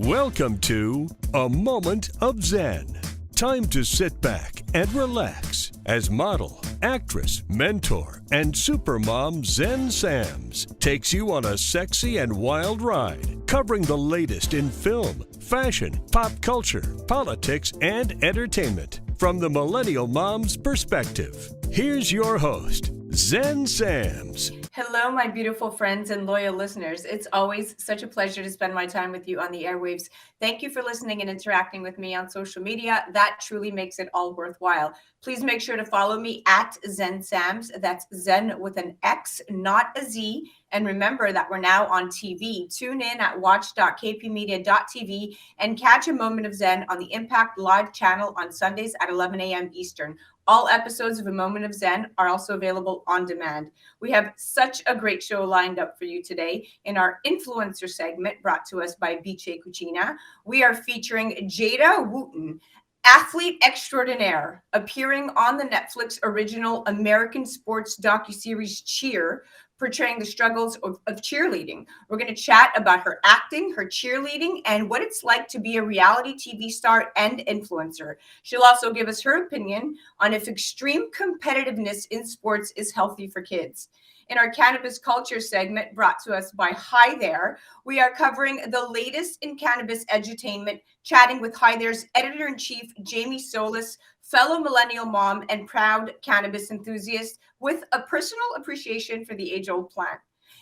Welcome to A Moment of Xen. Time to sit back and relax as model, actress, mentor, and supermom Xen Sams takes you on a sexy and wild ride, covering the latest in film, fashion, pop culture, politics, and entertainment from the millennial mom's perspective. Here's your host, Xen Sams. Hello, my beautiful friends and loyal listeners. It's always such a pleasure to spend my time with you on the airwaves. Thank you for listening and interacting with me on social media. That truly makes it all worthwhile. Please make sure to follow me at Xen Sams. That's Zen with an X, not a Z. And remember that we're now on TV. Tune in at watch.kpmedia.tv and catch A Moment of Xen on the Impact Live channel on Sundays at 11 a.m. Eastern. All episodes of A Moment of Xen are also available on demand. We have such a great show lined up for you today. In our influencer segment brought to us by Biche Cucina, we are featuring Jada Wooten, athlete extraordinaire, appearing on the Netflix original American sports docuseries Cheer, portraying the struggles of cheerleading. We're going to chat about her acting, her cheerleading, and what it's like to be a reality TV star and influencer. She'll also give us her opinion on if extreme competitiveness in sports is healthy for kids. In our Cannabis Culture segment brought to us by HighThere, we are covering the latest in cannabis edutainment, chatting with HighThere's editor-in-chief, Jaime Solis, fellow millennial mom and proud cannabis enthusiast with a personal appreciation for the age-old plant.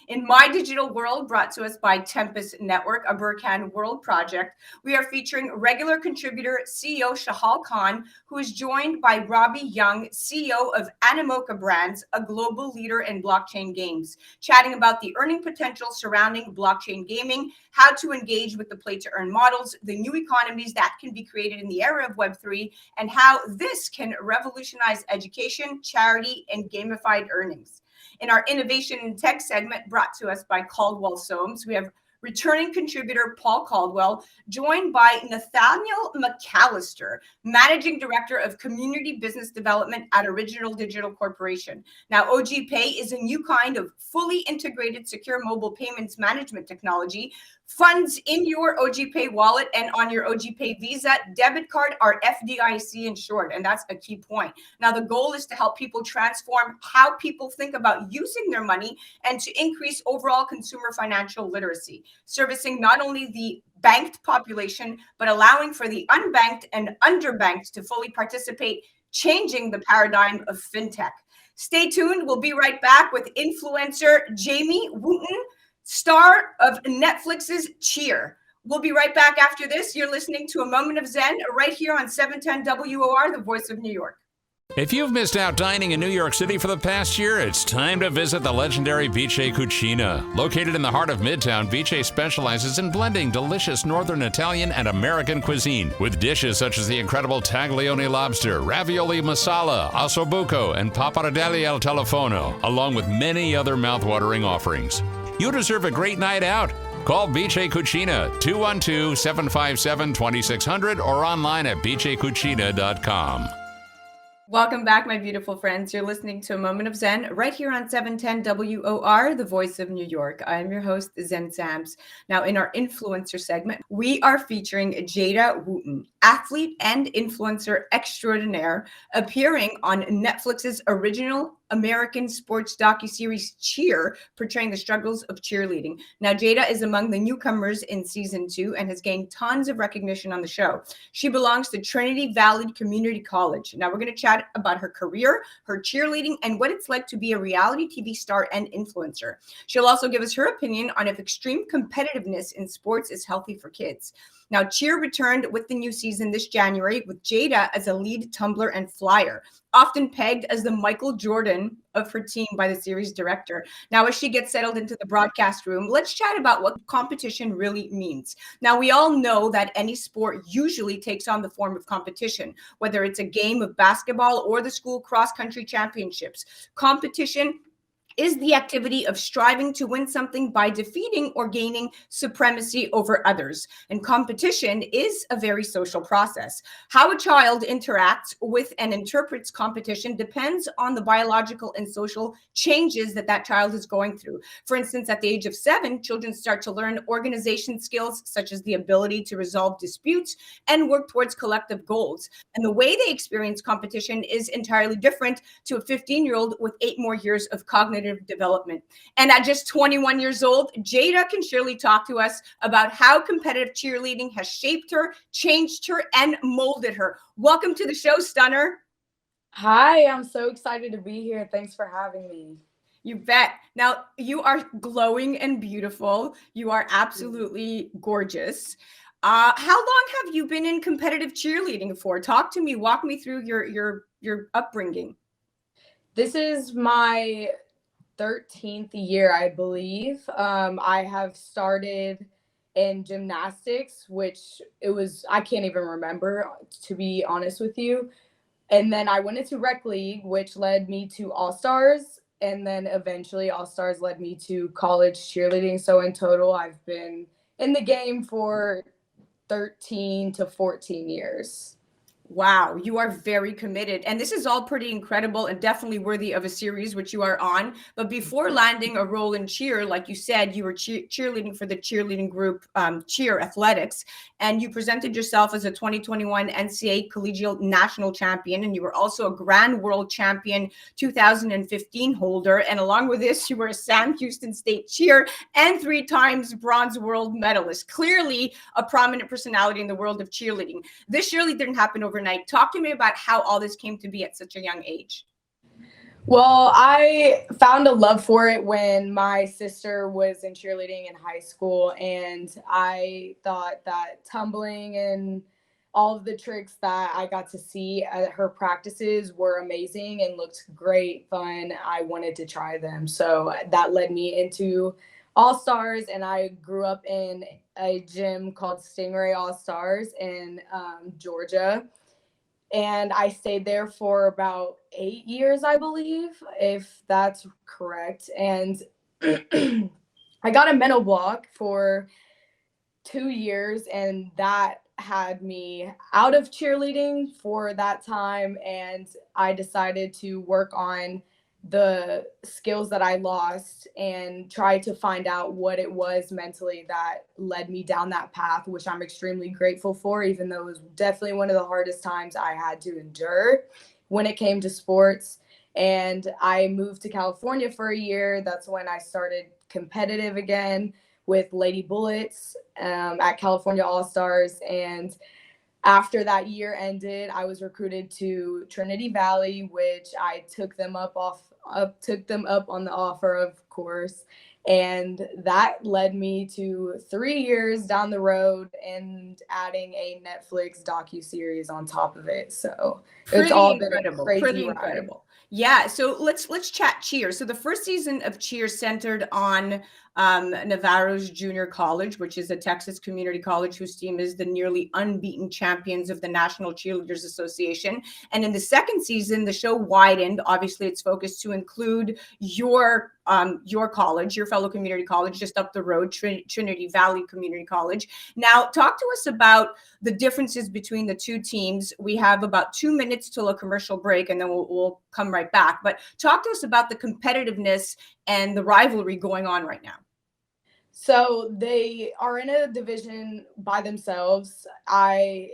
In My Digital World, brought to us by Tempus Network, a Burkhan World project, we are featuring regular contributor CEO Shahal Khan, who is joined by Robby Yung, CEO of Animoca Brands, a global leader in blockchain games, chatting about the earning potential surrounding blockchain gaming, how to engage with the play-to-earn models, the new economies that can be created in the era of Web3, and how this can revolutionize education, charity, and gamified earnings. In our Innovation and Tech segment brought to us by Caldwell Soames, we have returning contributor Paul Caldwell, joined by Nathaniel McAlister, Managing Director of Community Business Development at Original Digital Corporation. Now, OG Pay is a new kind of fully integrated secure mobile payments management technology. Funds in your OG Pay wallet and on your OG Pay Visa debit card are FDIC insured, and that's a key point. Now, the goal is to help people transform how people think about using their money and to increase overall consumer financial literacy, servicing not only the banked population, but allowing for the unbanked and underbanked to fully participate, changing the paradigm of fintech. Stay tuned. We'll be right back with influencer Jada Wooten, star of Netflix's Cheer. We'll be right back after this. You're listening to A Moment of Xen right here on 710 WOR, the voice of New York. If you've missed out dining in New York City for the past year, it's time to visit the legendary Biche Cucina. Located in the heart of Midtown, Biche specializes in blending delicious Northern Italian and American cuisine with dishes such as the incredible taglione lobster, ravioli masala, ossobuco, and pappardelle al telefono, along with many other mouthwatering offerings. You deserve a great night out. Call Biche Cucina 212-757-2600 or online at bichecucina.com. Welcome back, my beautiful friends. You're listening to A Moment of Xen right here on 710 WOR, the voice of New York. I am your host, Xen Sams. Now, in our influencer segment, we are featuring Jada Wooten, athlete and influencer extraordinaire, appearing on Netflix's original American sports docuseries Cheer, portraying the struggles of cheerleading. Now, Jada is among the newcomers in season 2 and has gained tons of recognition on the show. She belongs to Trinity Valley Community College. Now, we're going to chat about her career, her cheerleading, and what it's like to be a reality TV star and influencer. She'll also give us her opinion on if extreme competitiveness in sports is healthy for kids. Now, Cheer returned with the new season this January with Jada as a lead tumbler and flyer, often pegged as the Michael Jordan of her team by the series director. Now, as she gets settled into the broadcast room, let's chat about what competition really means. Now, we all know that any sport usually takes on the form of competition, whether it's a game of basketball or the school cross-country championships. Competition is the activity of striving to win something by defeating or gaining supremacy over others. And competition is a very social process. How a child interacts with and interprets competition depends on the biological and social changes that that child is going through. For instance, at the age of 7, children start to learn organization skills such as the ability to resolve disputes and work towards collective goals. And the way they experience competition is entirely different to a 15-year-old with 8 more years of cognitive development. And at just 21 years old, Jada can surely talk to us about how competitive cheerleading has shaped her, changed her, and molded her. Welcome to the show, Stunner. Hi, I'm so excited to be here. Thanks for having me. You bet. Now, you are glowing and beautiful. You are absolutely gorgeous. How long have you been in competitive cheerleading for? Talk to me. Walk me through your upbringing. This is my 13th year, I believe. I have started in gymnastics, which I can't even remember, to be honest with you. And then I went into rec league, which led me to All-Stars. And then eventually All-Stars led me to college cheerleading. So in total, I've been in the game for 13 to 14 years. Wow, you are very committed. And this is all pretty incredible and definitely worthy of a series, which you are on. But before landing a role in cheer, like you said, you were cheerleading for the cheerleading group, Cheer Athletics, and you presented yourself as a 2021 NCAA Collegiate National Champion, and you were also a Grand World Champion 2015 holder. And along with this, you were a Sam Houston State Cheer and 3 times bronze world medalist. Clearly a prominent personality in the world of cheerleading. This surely didn't happen overnight. Talk to me about how all this came to be at such a young age. Well, I found a love for it when my sister was in cheerleading in high school, and I thought that tumbling and all of the tricks that I got to see at her practices were amazing and looked great, fun. I wanted to try them. So that led me into All-Stars, and I grew up in a gym called Stingray All-Stars in Georgia. And I stayed there for about 8 years, I believe, if that's correct. And I got a mental block for 2 years, and that had me out of cheerleading for that time. And I decided to work on the skills that I lost and try to find out what it was mentally that led me down that path, which I'm extremely grateful for, even though it was definitely one of the hardest times I had to endure when it came to sports. And I moved to California for a year. That's when I started competitive again with Lady Bullets at California All-Stars. And after that year ended, I was recruited to Trinity Valley, which I took them up on the offer, of course. And that led me to 3 years down the road and adding a Netflix docuseries on top of it. So it's all been a crazy ride. Incredible. Yeah. So let's chat Cheer. So the first season of Cheer centered on Navarro's Junior College, which is a Texas community college whose team is the nearly unbeaten champions of the National Cheerleaders Association. And in the second season, the show widened. Obviously, it's focused to include your college, your fellow community college just up the road, Trinity Valley Community College. Now, talk to us about the differences between the two teams. We have about 2 minutes till a commercial break, and then we'll come right back. But talk to us about the competitiveness and the rivalry going on right now. So they are in a division by themselves. I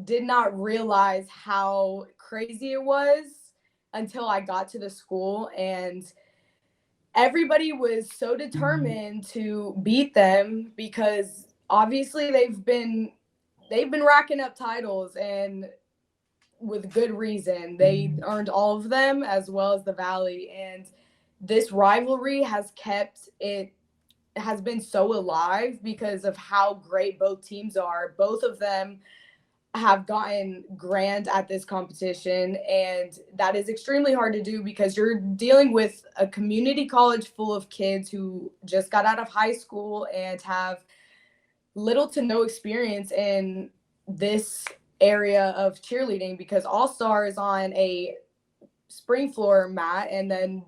did not realize how crazy it was until I got to the school, and everybody was so determined to beat them because obviously they've been racking up titles, and with good reason. They earned all of them as well as the Valley, and this rivalry has been so alive because of how great both teams are. Both of them have gotten grand at this competition, and that is extremely hard to do because you're dealing with a community college full of kids who just got out of high school and have little to no experience in this area of cheerleading, because All-Star is on a spring floor mat, and then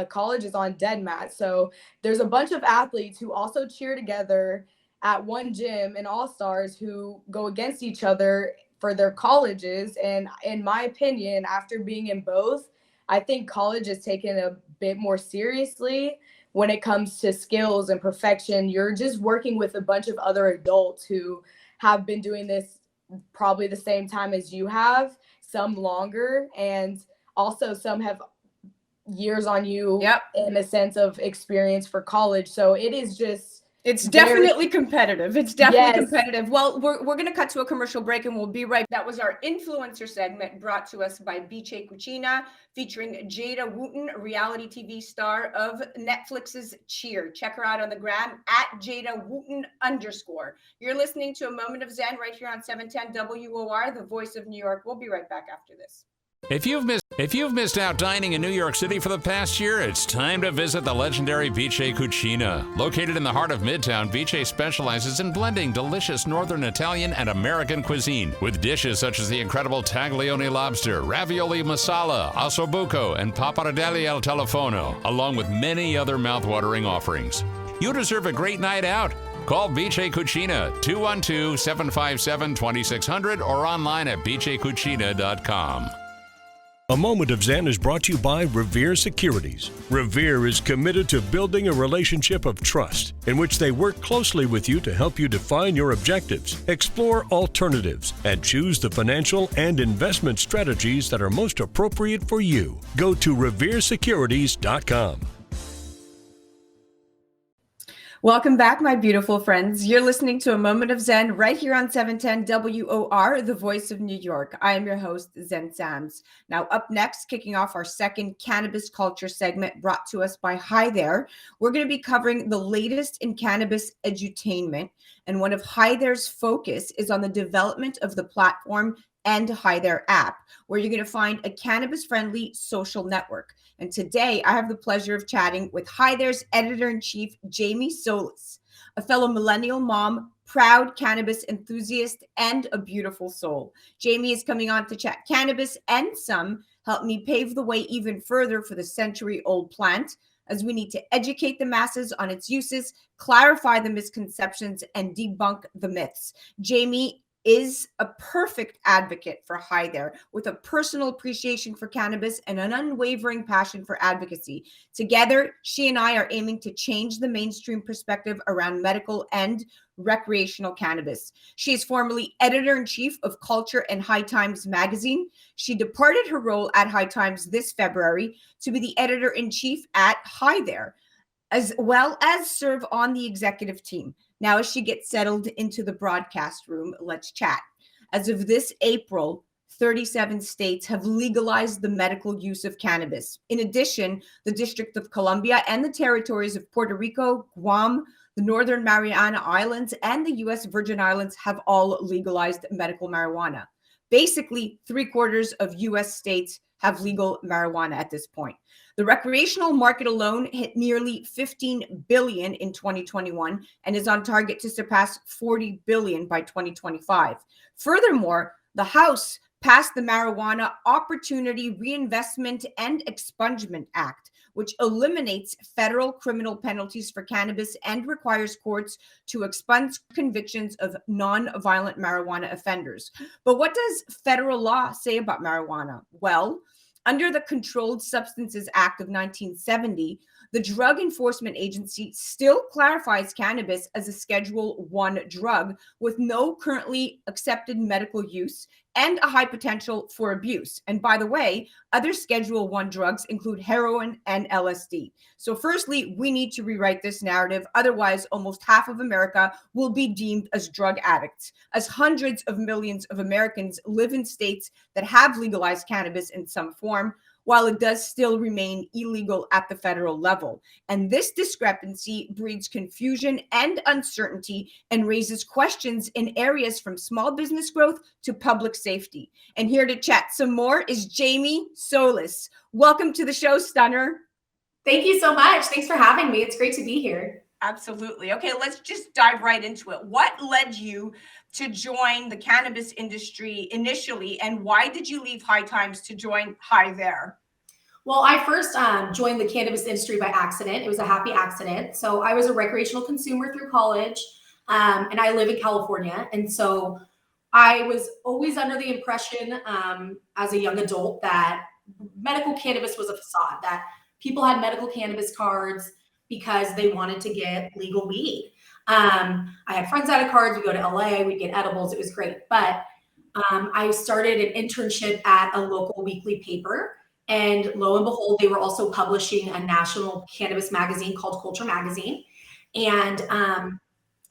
colleges on dead mat. So there's a bunch of athletes who also cheer together at one gym and all-stars who go against each other for their colleges. And in my opinion, after being in both, I think college is taken a bit more seriously when it comes to skills and perfection. You're just working with a bunch of other adults who have been doing this probably the same time as you have, some longer, and also some have years on you in a sense of experience for college. So it is just, it's definitely competitive. It's definitely competitive. Well, we're going to cut to a commercial break and we'll be right. That was our influencer segment brought to us by BJ Cucina, featuring Jada Wooten, reality TV star of Netflix's Cheer. Check her out on the gram at Jada Wooten _. You're listening to A Moment of Zen right here on 710 WOR, the voice of New York. We'll be right back after this. If you've missed out dining in New York City for the past year, it's time to visit the legendary BJ Cucina. Located in the heart of Midtown, BJ specializes in blending delicious Northern Italian and American cuisine with dishes such as the incredible taglione lobster, ravioli masala, ossobuco, and pappardelle al telefono, along with many other mouthwatering offerings. You deserve a great night out. Call BJ Cucina, 212-757-2600 or online at bjcucina.com. A Moment of Zen is brought to you by Revere Securities. Revere is committed to building a relationship of trust in which they work closely with you to help you define your objectives, explore alternatives, and choose the financial and investment strategies that are most appropriate for you. Go to reveresecurities.com. Welcome back, my beautiful friends. You're listening to A Moment of Zen right here on 710 WOR, the voice of New York. I am your host, Zen Sams. Now, up next, kicking off our second Cannabis Culture segment brought to us by HighThere, we're going to be covering the latest in cannabis edutainment. And one of HighThere's focus is on the development of the platform and HighThere app, where you're going to find a cannabis-friendly social network. And today, I have the pleasure of chatting with HighThere's editor-in-chief, Jaime Solis, a fellow millennial mom, proud cannabis enthusiast, and a beautiful soul. Jaime is coming on to chat cannabis and some help me pave the way even further for the century-old plant, as we need to educate the masses on its uses, clarify the misconceptions, and debunk the myths. Jaime is a perfect advocate for HighThere with a personal appreciation for cannabis and an unwavering passion for advocacy. Together, she and I are aiming to change the mainstream perspective around medical and recreational cannabis. She is formerly editor-in-chief of Culture and High Times magazine. She departed her role at High Times this February to be the editor-in-chief at HighThere, as well as serve on the executive team. Now, as she gets settled into the broadcast room, let's chat. As of this April, 37 states have legalized the medical use of cannabis. In addition, the District of Columbia and the territories of Puerto Rico, Guam, the Northern Mariana Islands, and the U.S. Virgin Islands have all legalized medical marijuana. Basically, 3/4 of U.S. states have legal marijuana at this point. The recreational market alone hit nearly $15 billion in 2021 and is on target to surpass $40 billion by 2025. Furthermore, the House passed the Marijuana Opportunity Reinvestment and Expungement Act, which eliminates federal criminal penalties for cannabis and requires courts to expunge convictions of non-violent marijuana offenders. But what does federal law say about marijuana? Well, under the Controlled Substances Act of 1970, the Drug Enforcement Agency still clarifies cannabis as a Schedule I drug with no currently accepted medical use and a high potential for abuse. And by the way, other Schedule I drugs include heroin and LSD. So firstly, we need to rewrite this narrative. Otherwise, almost half of America will be deemed as drug addicts, as hundreds of millions of Americans live in states that have legalized cannabis in some form, while it does still remain illegal at the federal level. And this discrepancy breeds confusion and uncertainty and raises questions in areas from small business growth to public safety. And here to chat some more is Jaime Solis. Welcome to the show, Stunner. Thank you so much. Thanks for having me. It's great to be here. Absolutely. Okay, let's just dive right into it. What led you to join the cannabis industry initially, and why did you leave High Times to join HighThere? Well, I first joined the cannabis industry by accident. It was a happy accident. So I was a recreational consumer through college, and I live in California. And so I was always under the impression as a young adult that medical cannabis was a facade, that people had medical cannabis cards because they wanted to get legal weed. I had friends that had cards. We'd go to LA, we'd get edibles. It was great. But I started an internship at a local weekly paper. And lo and behold, they were also publishing a national cannabis magazine called Culture Magazine. And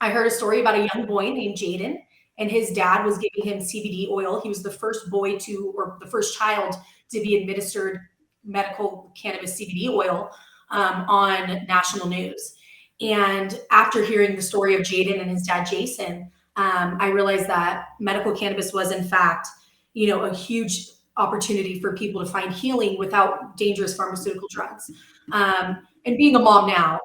I heard a story about a young boy named Jaden, and his dad was giving him CBD oil. He was the first boy or the first child to be administered medical cannabis CBD oil on national news. And after hearing the story of Jaden and his dad, Jason, I realized that medical cannabis was, in fact, a huge opportunity for people to find healing without dangerous pharmaceutical drugs. And being a mom now,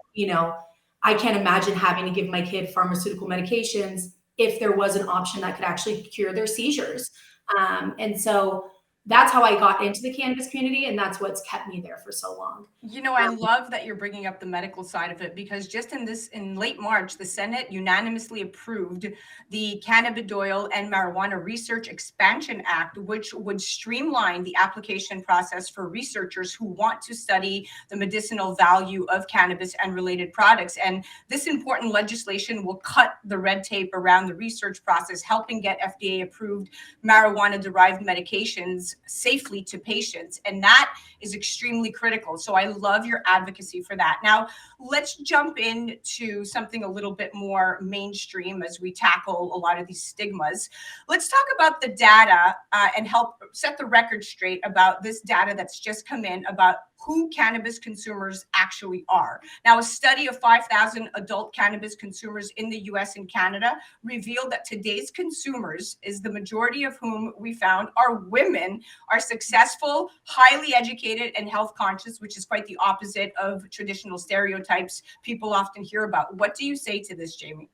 I can't imagine having to give my kid pharmaceutical medications if there was an option that could actually cure their seizures. And so that's how I got into the cannabis community, and that's what's kept me there for so long. I love that you're bringing up the medical side of it, because just in late March, the Senate unanimously approved the Cannabidiol and Marijuana Research Expansion Act, which would streamline the application process for researchers who want to study the medicinal value of cannabis and related products. And this important legislation will cut the red tape around the research process, helping get FDA approved marijuana-derived medications safely to patients. And that is extremely critical. So I love your advocacy for that. Now, let's jump into something a little bit more mainstream as we tackle a lot of these stigmas. Let's talk about the data and help set the record straight about this data that's just come in about who cannabis consumers actually are. Now, a study of 5,000 adult cannabis consumers in the US and Canada revealed that today's consumers, is the majority of whom we found are women, are successful, highly educated, and health conscious, which is quite the opposite of traditional stereotypes people often hear about. What do you say to this, Jaime?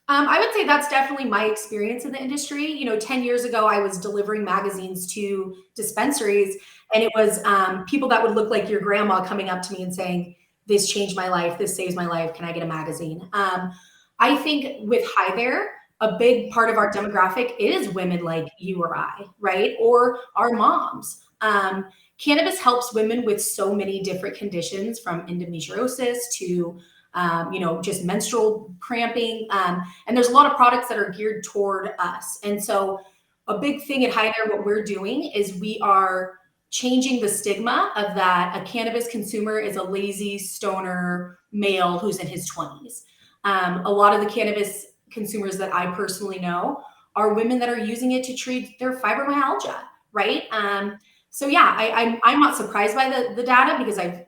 I would say that's definitely my experience in the industry. 10 years ago, I was delivering magazines to dispensaries, and it was people that would look like your grandma coming up to me and saying, "This changed my life. This saves my life. Can I get a magazine?" I think with HighThere, a big part of our demographic is women like you or I, right? Or our moms. Cannabis helps women with so many different conditions, from endometriosis to just menstrual cramping. And there's a lot of products that are geared toward us. And so a big thing at HighThere, what we're doing is we are changing the stigma of that a cannabis consumer is a lazy stoner male who's in his 20s. A lot of the cannabis consumers that I personally know are women that are using it to treat their fibromyalgia, right? So yeah, I'm not surprised by the data, because I've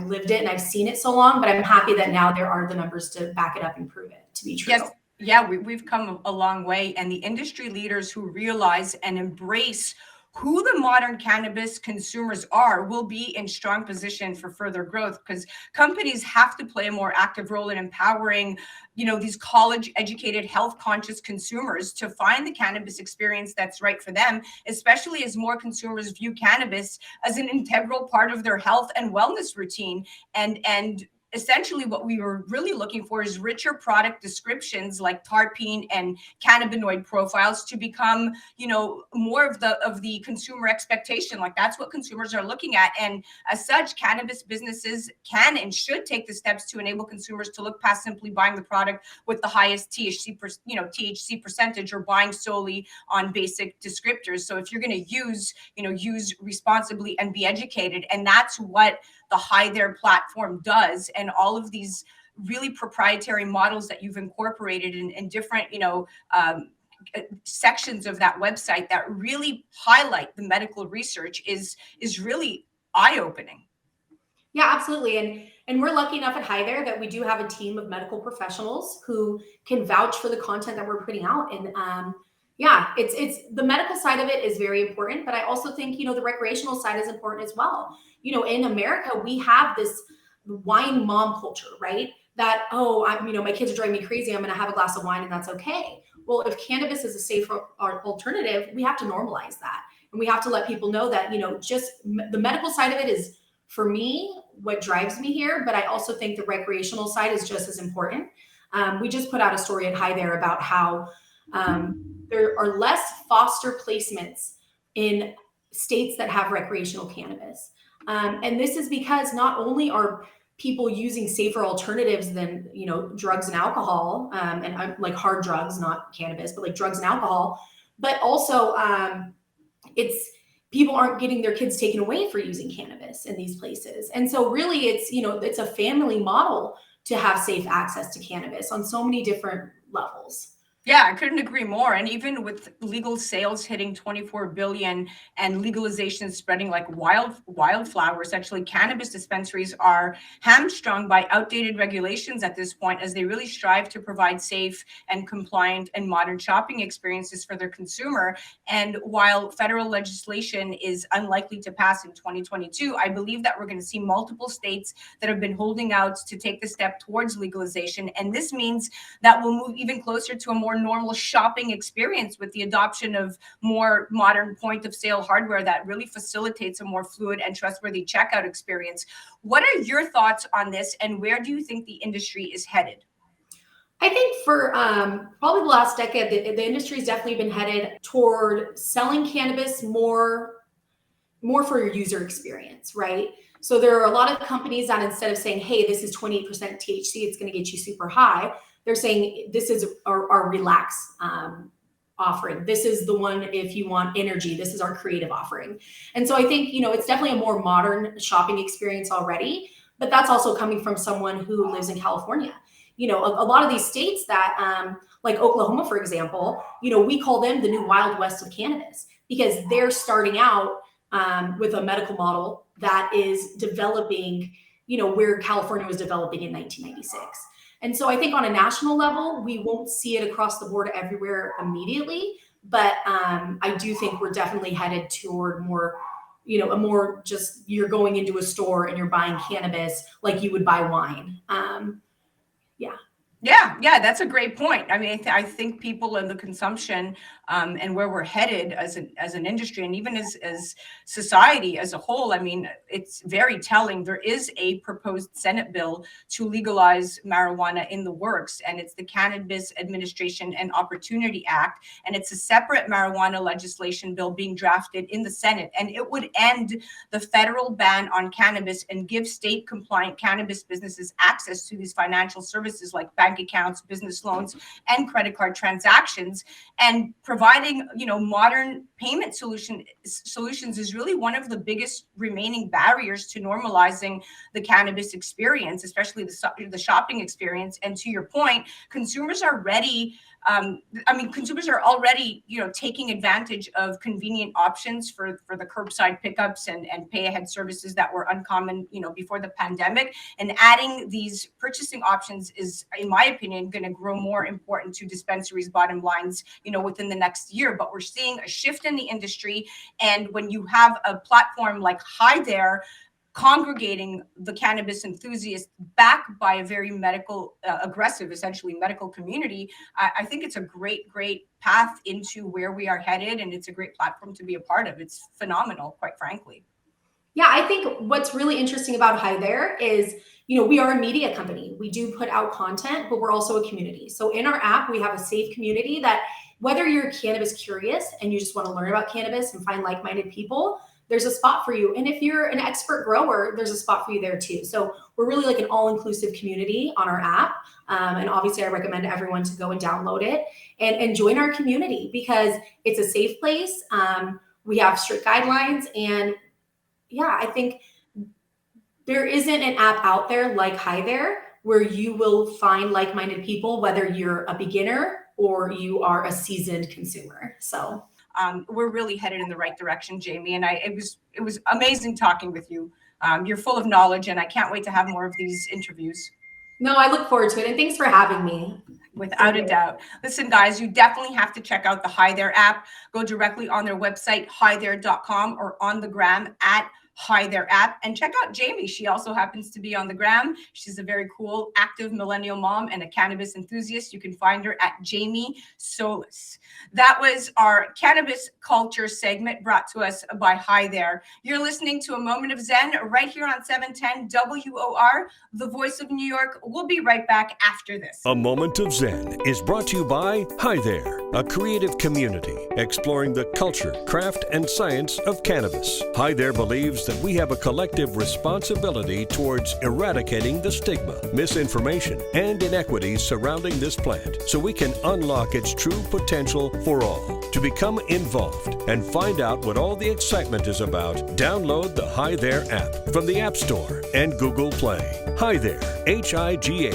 lived it and I've seen it so long, but I'm happy that now there are the numbers to back it up and prove it to be true. Yes. Yeah, we've come a long way, and the industry leaders who realize and embrace who the modern cannabis consumers are will be in strong position for further growth, because companies have to play a more active role in empowering, these college educated, health conscious consumers to find the cannabis experience that's right for them, especially as more consumers view cannabis as an integral part of their health and wellness routine. And essentially what we were really looking for is richer product descriptions like terpene and cannabinoid profiles to become, more of the consumer expectation. Like, that's what consumers are looking at. And as such, cannabis businesses can and should take the steps to enable consumers to look past simply buying the product with the highest THC percentage, or buying solely on basic descriptors. So if you're going to use responsibly and be educated, and that's what the HighThere platform does, and all of these really proprietary models that you've incorporated in different, sections of that website that really highlight the medical research is really eye-opening. Yeah, absolutely. And we're lucky enough at HighThere that we do have a team of medical professionals who can vouch for the content that we're putting out. And it's the medical side of it is very important, but I also think, the recreational side is important as well. In America, we have this wine mom culture, right? That, my kids are driving me crazy, I'm going to have a glass of wine and that's okay. Well, if cannabis is a safer alternative, we have to normalize that. And we have to let people know that, just the medical side of it is for me, what drives me here, but I also think the recreational side is just as important. We just put out a story at HighThere about how there are less foster placements in states that have recreational cannabis. And this is because not only are people using safer alternatives than, drugs and alcohol, and like hard drugs, not cannabis, but like drugs and alcohol, but also it's people aren't getting their kids taken away for using cannabis in these places. And so really it's a family model to have safe access to cannabis on so many different levels. Yeah, I couldn't agree more. And even with legal sales hitting 24 billion and legalization spreading like wildflower, essentially cannabis dispensaries are hamstrung by outdated regulations at this point, as they really strive to provide safe and compliant and modern shopping experiences for their consumer. And while federal legislation is unlikely to pass in 2022, I believe that we're going to see multiple states that have been holding out to take the step towards legalization. And this means that we'll move even closer to a more normal shopping experience with the adoption of more modern point of sale hardware that really facilitates a more fluid and trustworthy checkout experience. What are your thoughts on this, and where do you think the industry is headed? I think for probably the last decade, the industry has definitely been headed toward selling cannabis more for your user experience, right? So there are a lot of companies that instead of saying, hey, this is 28% THC, it's going to get you super high, they're saying this is our relax offering. This is the one if you want energy. This is our creative offering. And so I think, it's definitely a more modern shopping experience already, but that's also coming from someone who lives in California. A lot of these states that, like Oklahoma, for example, we call them the new Wild West of cannabis because they're starting out with a medical model that is developing, where California was developing in 1996. And so I think on a national level, we won't see it across the board everywhere immediately, but I do think we're definitely headed toward more, a more just you're going into a store and you're buying cannabis like you would buy wine. Yeah, that's a great point. I mean, I think people in the consumption and where we're headed as an industry and even as society as a whole, I mean, it's very telling. There is a proposed Senate bill to legalize marijuana in the works, and it's the Cannabis Administration and Opportunity Act, and it's a separate marijuana legislation bill being drafted in the Senate, and it would end the federal ban on cannabis and give state compliant cannabis businesses access to these financial services like bank accounts, business loans, and credit card transactions. And providing, modern payment solutions is really one of the biggest remaining barriers to normalizing the cannabis experience, especially the shopping experience. And to your point, consumers are ready. Consumers are already, taking advantage of convenient options for the curbside pickups and pay ahead services that were uncommon, before the pandemic. And adding these purchasing options is, in my opinion, going to grow more important to dispensaries' bottom lines, within the next year. But we're seeing a shift in the industry. And when you have a platform like HighThere congregating the cannabis enthusiasts backed by a very aggressive, essentially medical community, I think it's a great path into where we are headed. And it's a great platform to be a part of. It's phenomenal, quite frankly. Yeah, I think what's really interesting about HighThere is, we are a media company. We do put out content, but we're also a community. So in our app, we have a safe community that whether you're cannabis curious and you just want to learn about cannabis and find like-minded people, there's a spot for you. And if you're an expert grower, there's a spot for you there too. So we're really like an all-inclusive community on our app. And obviously I recommend everyone to go and download it and join our community because it's a safe place. We have strict guidelines. And yeah, I think there isn't an app out there like HighThere where you will find like-minded people, whether you're a beginner or you are a seasoned consumer. So we're really headed in the right direction, Jaime. And it was amazing talking with you. You're full of knowledge, and I can't wait to have more of these interviews. No, I look forward to it. And thanks for having me. Without a doubt. Listen, guys, you definitely have to check out the HighThere app. Go directly on their website, HighThere.com, or on the gram at HighThere app. And check out Jaime. She also happens to be on the gram. She's a very cool, active millennial mom and a cannabis enthusiast. You can find her at Jaime Solis. That was our Cannabis Culture segment brought to us by HighThere. You're listening to A Moment of Zen right here on 710 WOR, the voice of New York. We'll be right back after this. A Moment of Zen is brought to you by HighThere, a creative community exploring the culture, craft, and science of cannabis. HighThere believes that we have a collective responsibility towards eradicating the stigma, misinformation, and inequities surrounding this plant so we can unlock its true potential for all. To become involved and find out what all the excitement is about, download the HighThere app from the App Store and Google Play. HighThere, HighThere.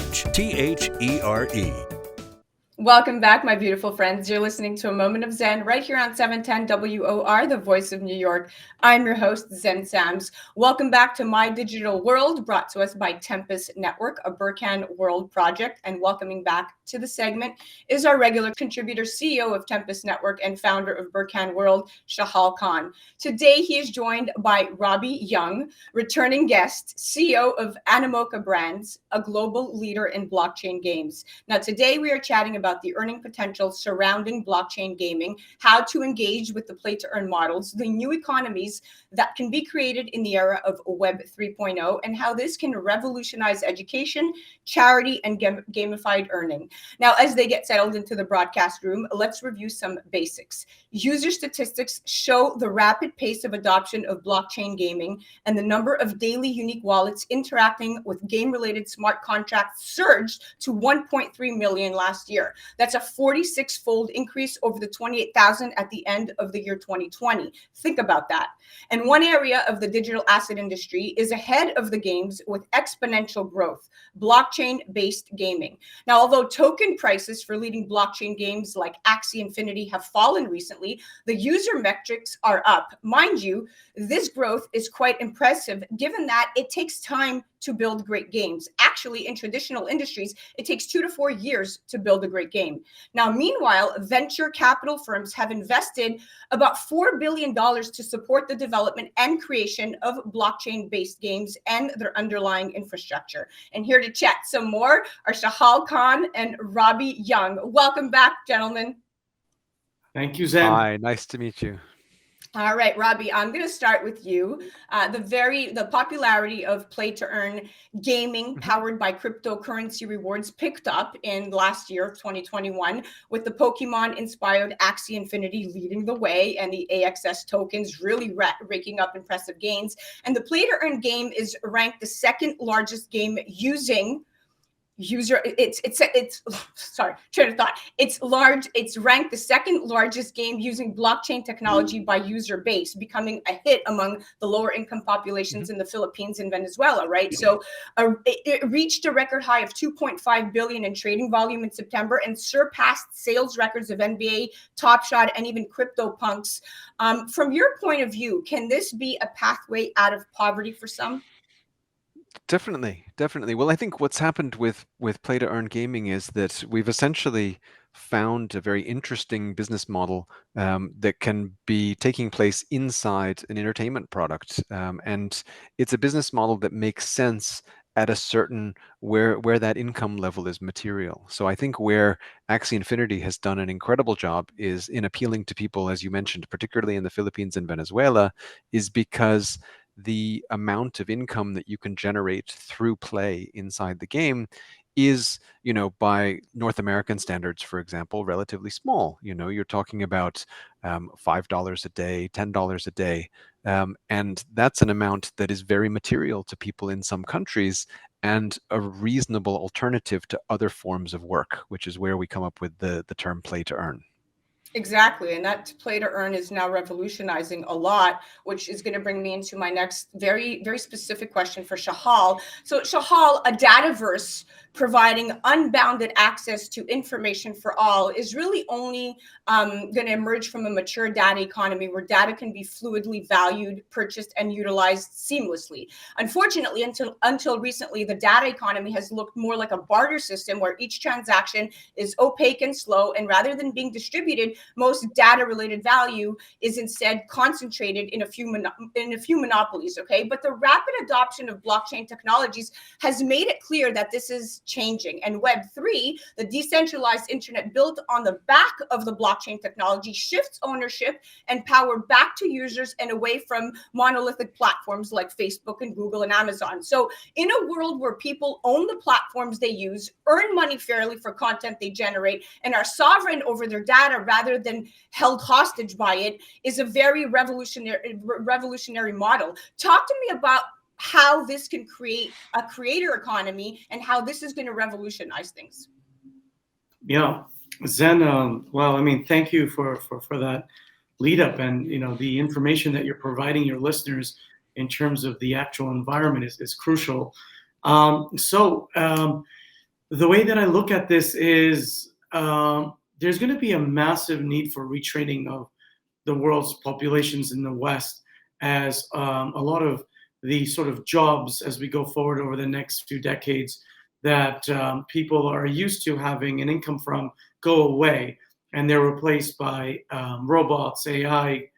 Welcome back, my beautiful friends. You're listening to A Moment of Zen right here on 710 WOR, the voice of New York. I'm your host, Zen Sams. Welcome back to My Digital World, brought to us by Tempus Network, a Burkhan World project. And welcoming back to the segment is our regular contributor, CEO of Tempus Network and founder of Burkhan World, Shahal Khan. Today, he is joined by Robby Yung, returning guest, CEO of Animoca Brands, a global leader in blockchain games. Now, today we are chatting about the earning potential surrounding blockchain gaming, how to engage with the play-to-earn models, the new economies that can be created in the era of Web 3.0, and how this can revolutionize education, charity, and gamified earning. Now, as they get settled into the broadcast room, let's review some basics. User statistics show the rapid pace of adoption of blockchain gaming, and the number of daily unique wallets interacting with game-related smart contracts surged to 1.3 million last year. That's a 46-fold increase over the 28,000 at the end of the year 2020. Think about that. And one area of the digital asset industry is ahead of the games with exponential growth, blockchain-based gaming. Now, although token prices for leading blockchain games like Axie Infinity have fallen recently, the user metrics are up. Mind you, this growth is quite impressive given that it takes time to build great games. Actually, in traditional industries, it takes 2 to 4 years to build a great game. Now, meanwhile, venture capital firms have invested about $4 billion to support the development and creation of blockchain-based games and their underlying infrastructure. And here to chat some more are Shahal Khan and Robby Yung. Welcome back, gentlemen. Thank you, Zen. Hi, nice to meet you. All right, Robby, I'm going to start with you. The popularity of play-to-earn gaming powered by cryptocurrency rewards picked up in last year of 2021, with the Pokemon-inspired Axie Infinity leading the way and the AXS tokens really raking up impressive gains. And the play-to-earn game is ranked the second largest game using it's ranked the second largest game using blockchain technology by user base, becoming a hit among the lower income populations in the Philippines and Venezuela, right? So it reached a record high of 2.5 billion in trading volume in September and surpassed sales records of NBA, Top Shot, and even CryptoPunks. From your point of view, can this be a pathway out of poverty for some? Definitely. Well, I think what's happened with play to earn gaming is that we've essentially found a very interesting business model that can be taking place inside an entertainment product, and it's a business model that makes sense at a certain where that income level is material. So I think where Axie Infinity has done an incredible job is in appealing to people, as you mentioned, particularly in the Philippines and Venezuela, is because the amount of income that you can generate through play inside the game is, by North American standards, for example, relatively small. You're talking about $5 a day, $10 a day. And that's an amount that is very material to people in some countries and a reasonable alternative to other forms of work, which is where we come up with the term play to earn. Exactly. And that play to earn is now revolutionizing a lot, which is going to bring me into my next very, very specific question for Shahal. So Shahal, a dataverse providing unbounded access to information for all is really only going to emerge from a mature data economy where data can be fluidly valued, purchased, and utilized seamlessly. Unfortunately, until recently, the data economy has looked more like a barter system where each transaction is opaque and slow, and rather than being distributed, most data-related value is instead concentrated in a few monopolies, okay? But the rapid adoption of blockchain technologies has made it clear that this is changing. And Web3, the decentralized internet built on the back of the blockchain technology, shifts ownership and power back to users and away from monolithic platforms like Facebook and Google and Amazon. So in a world where people own the platforms they use, earn money fairly for content they generate, and are sovereign over their data rather than held hostage by it, is a very revolutionary model. Talk to me about how this can create a creator economy and how this is going to revolutionize things. Yeah, Xen, well, I mean, thank you for that lead up, and the information that you're providing your listeners in terms of the actual environment is crucial. The way that I look at this is there's going to be a massive need for retraining of the world's populations in the West, as a lot of the sort of jobs as we go forward over the next few decades that people are used to having an income from go away, and they're replaced by robots, AI,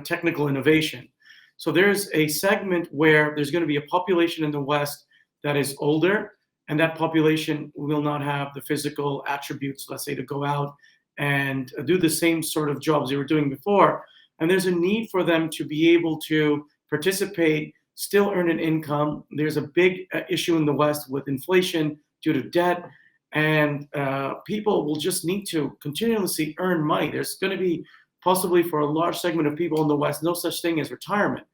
technical innovation. So there's a segment where there's going to be a population in the West that is older, and that population will not have the physical attributes, let's say, to go out and do the same sort of jobs they were doing before. And there's a need for them to be able to participate, still earn an income. There's a big issue in the West with inflation due to debt, and people will just need to continuously earn money. There's going to be possibly, for a large segment of people in the West, no such thing as retirement.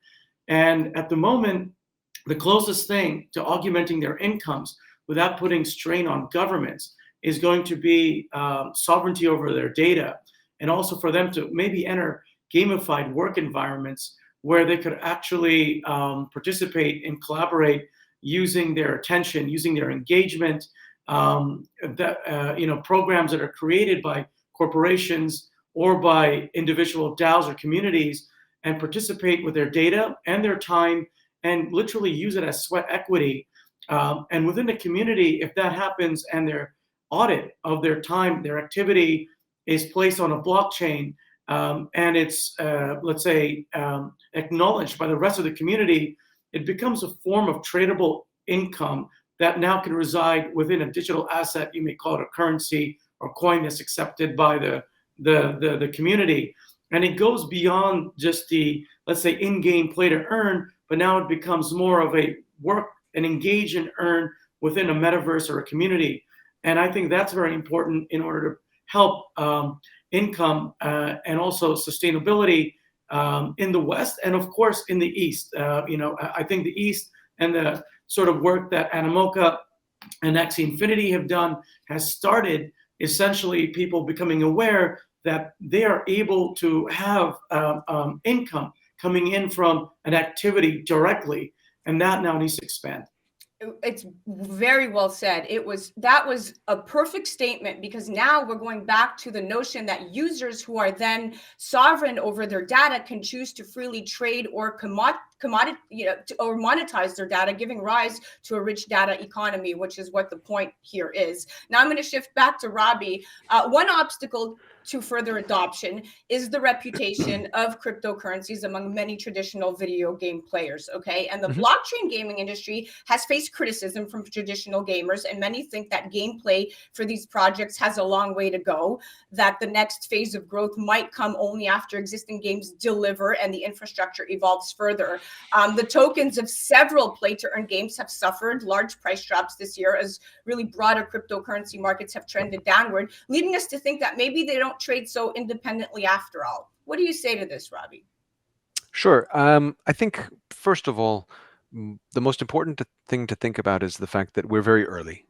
And at the moment, the closest thing to augmenting their incomes without putting strain on governments is going to be sovereignty over their data, and also for them to maybe enter gamified work environments where they could actually participate and collaborate using their attention, using their engagement, programs that are created by corporations or by individual DAOs or communities, and participate with their data and their time and literally use it as sweat equity. And within the community, if that happens and their audit of their time, their activity is placed on a blockchain, and it's, acknowledged by the rest of the community, it becomes a form of tradable income that now can reside within a digital asset. You may call it a currency or coin that's accepted by the community. And it goes beyond just the, let's say, in-game play to earn, but now it becomes more of a work and engage and earn within a metaverse or a community. And I think that's very important in order to help income and also sustainability in the West, and of course in the East. I think the East and the sort of work that Animoca and Axie Infinity have done has started essentially people becoming aware that they are able to have income coming in from an activity directly, and that now needs to expand. It's very well said. That was a perfect statement, because now we're going back to the notion that users who are then sovereign over their data can choose to freely trade or or monetize their data, giving rise to a rich data economy, which is what the point here is. Now I'm going to shift back to Robby. One obstacle to further adoption is the reputation of cryptocurrencies among many traditional video game players, okay? And the blockchain gaming industry has faced criticism from traditional gamers, and many think that gameplay for these projects has a long way to go, that the next phase of growth might come only after existing games deliver and the infrastructure evolves further. The tokens of several play-to-earn games have suffered large price drops this year as really broader cryptocurrency markets have trended downward, leading us to think that maybe they don't trade so independently after all. What do you say to this, Robby? Sure. I think, first of all, the most important thing to think about is the fact that we're very early.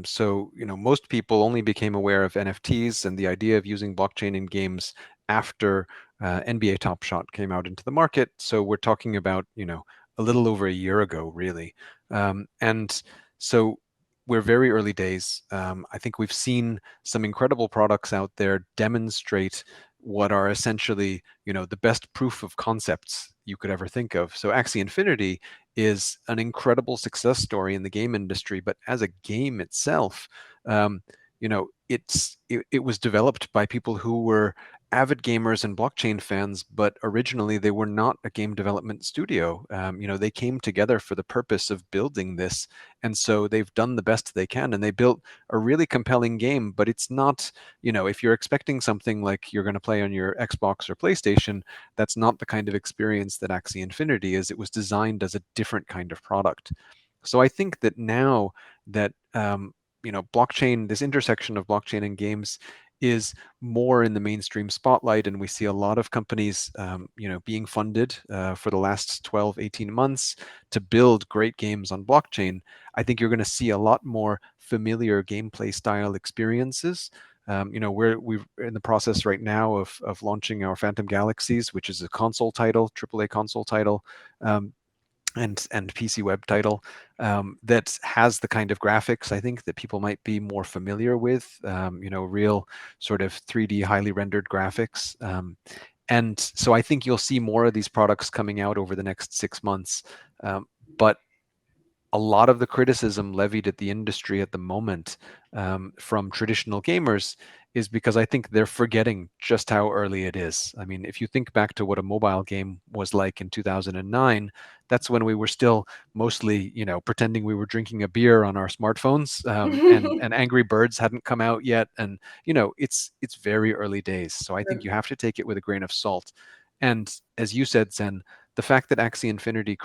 So, most people only became aware of NFTs and the idea of using blockchain in games after NBA Top Shot came out into the market. So we're talking about, a little over a year ago, really. And so we're very early days. I think we've seen some incredible products out there demonstrate what are essentially, the best proof of concepts you could ever think of. So Axie Infinity is an incredible success story in the game industry, but as a game itself, it was developed by people who were avid gamers and blockchain fans, but originally they were not a game development studio. They came together for the purpose of building this, and so they've done the best they can, and they built a really compelling game. But it's not, if you're expecting something like you're going to play on your Xbox or PlayStation, that's not the kind of experience that Axie Infinity is. It was designed as a different kind of product. So I think that now that blockchain, this intersection of blockchain and games is more in the mainstream spotlight, and we see a lot of companies being funded for the last 12, 18 months to build great games on blockchain. I think you're going to see a lot more familiar gameplay style experiences. We're in the process right now of launching our Phantom Galaxies, which is a console title, AAA console title, and PC web title that has the kind of graphics I think that people might be more familiar with, real sort of 3D highly rendered graphics. And so I think you'll see more of these products coming out over the next 6 months. But a lot of the criticism levied at the industry at the moment from traditional gamers is because I think they're forgetting just how early it is. I mean, if you think back to what a mobile game was like in 2009, that's when we were still mostly, pretending we were drinking a beer on our smartphones, and Angry Birds hadn't come out yet. And, it's very early days. So I think you have to take it with a grain of salt. And as you said, Zen, the fact that Axie Infinity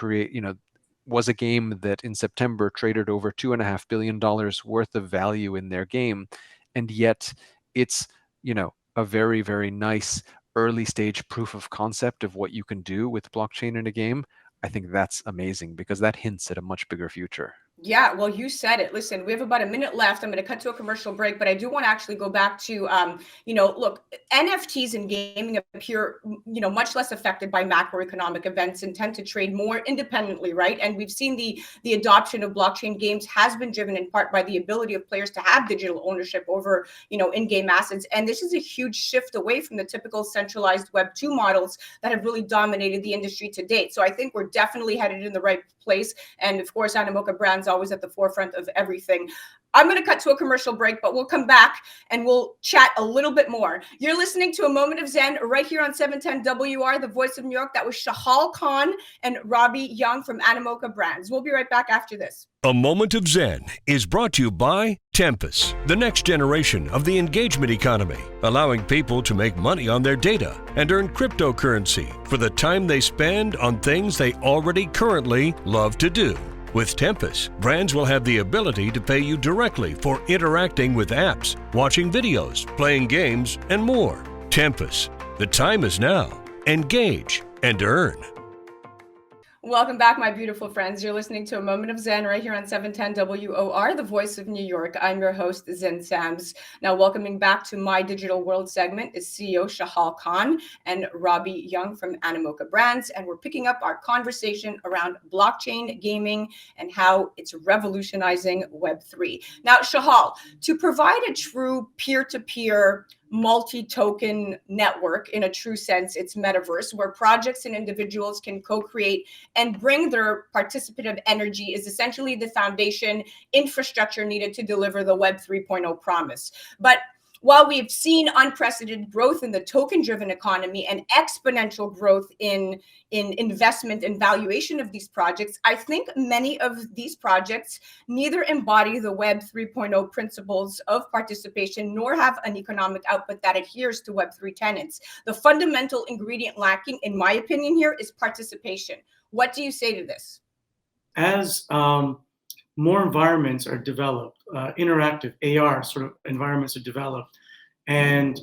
was a game that in September traded over $2.5 billion worth of value in their game, and yet it's a very, very nice early stage proof of concept of what you can do with blockchain in a game. I think that's amazing because that hints at a much bigger future. Yeah, well, you said it. Listen, we have about a minute left. I'm going to cut to a commercial break, but I do want to actually go back to, look, NFTs in gaming appear, much less affected by macroeconomic events and tend to trade more independently, right? And we've seen the adoption of blockchain games has been driven in part by the ability of players to have digital ownership over, in-game assets. And this is a huge shift away from the typical centralized Web 2 models that have really dominated the industry to date. So I think we're definitely headed in the right place. And of course, Animoca Brands always at the forefront of everything. I'm going to cut to a commercial break, but we'll come back and we'll chat a little bit more. You're listening to A Moment of Zen right here on 710 WR, the voice of New York. That was Shahal Khan and Robby Yung from Animoca Brands. We'll be right back after this. A Moment of Zen is brought to you by Tempus, the next generation of the engagement economy, allowing people to make money on their data and earn cryptocurrency for the time they spend on things they already currently love to do. With Tempus, brands will have the ability to pay you directly for interacting with apps, watching videos, playing games, and more. Tempus, the time is now. Engage and earn. Welcome back, my beautiful friends. You're listening to A Moment of Zen right here on 710 WOR, the voice of New York. I'm your host, Zen Sams. Now, welcoming back to My Digital World segment is CEO Shahal Khan and Robby Yung from Animoca Brands. And we're picking up our conversation around blockchain gaming and how it's revolutionizing Web3. Now, Shahal, to provide a true peer-to-peer multi-token network in a true sense, it's metaverse, where projects and individuals can co-create and bring their participative energy is essentially the foundation infrastructure needed to deliver the Web 3.0 promise. But while we've seen unprecedented growth in the token-driven economy and exponential growth in investment and valuation of these projects, I think many of these projects neither embody the Web 3.0 principles of participation nor have an economic output that adheres to Web 3 tenets. The fundamental ingredient lacking, in my opinion, here is participation. What do you say to this? As more environments are developed, interactive AR sort of environments are developed, and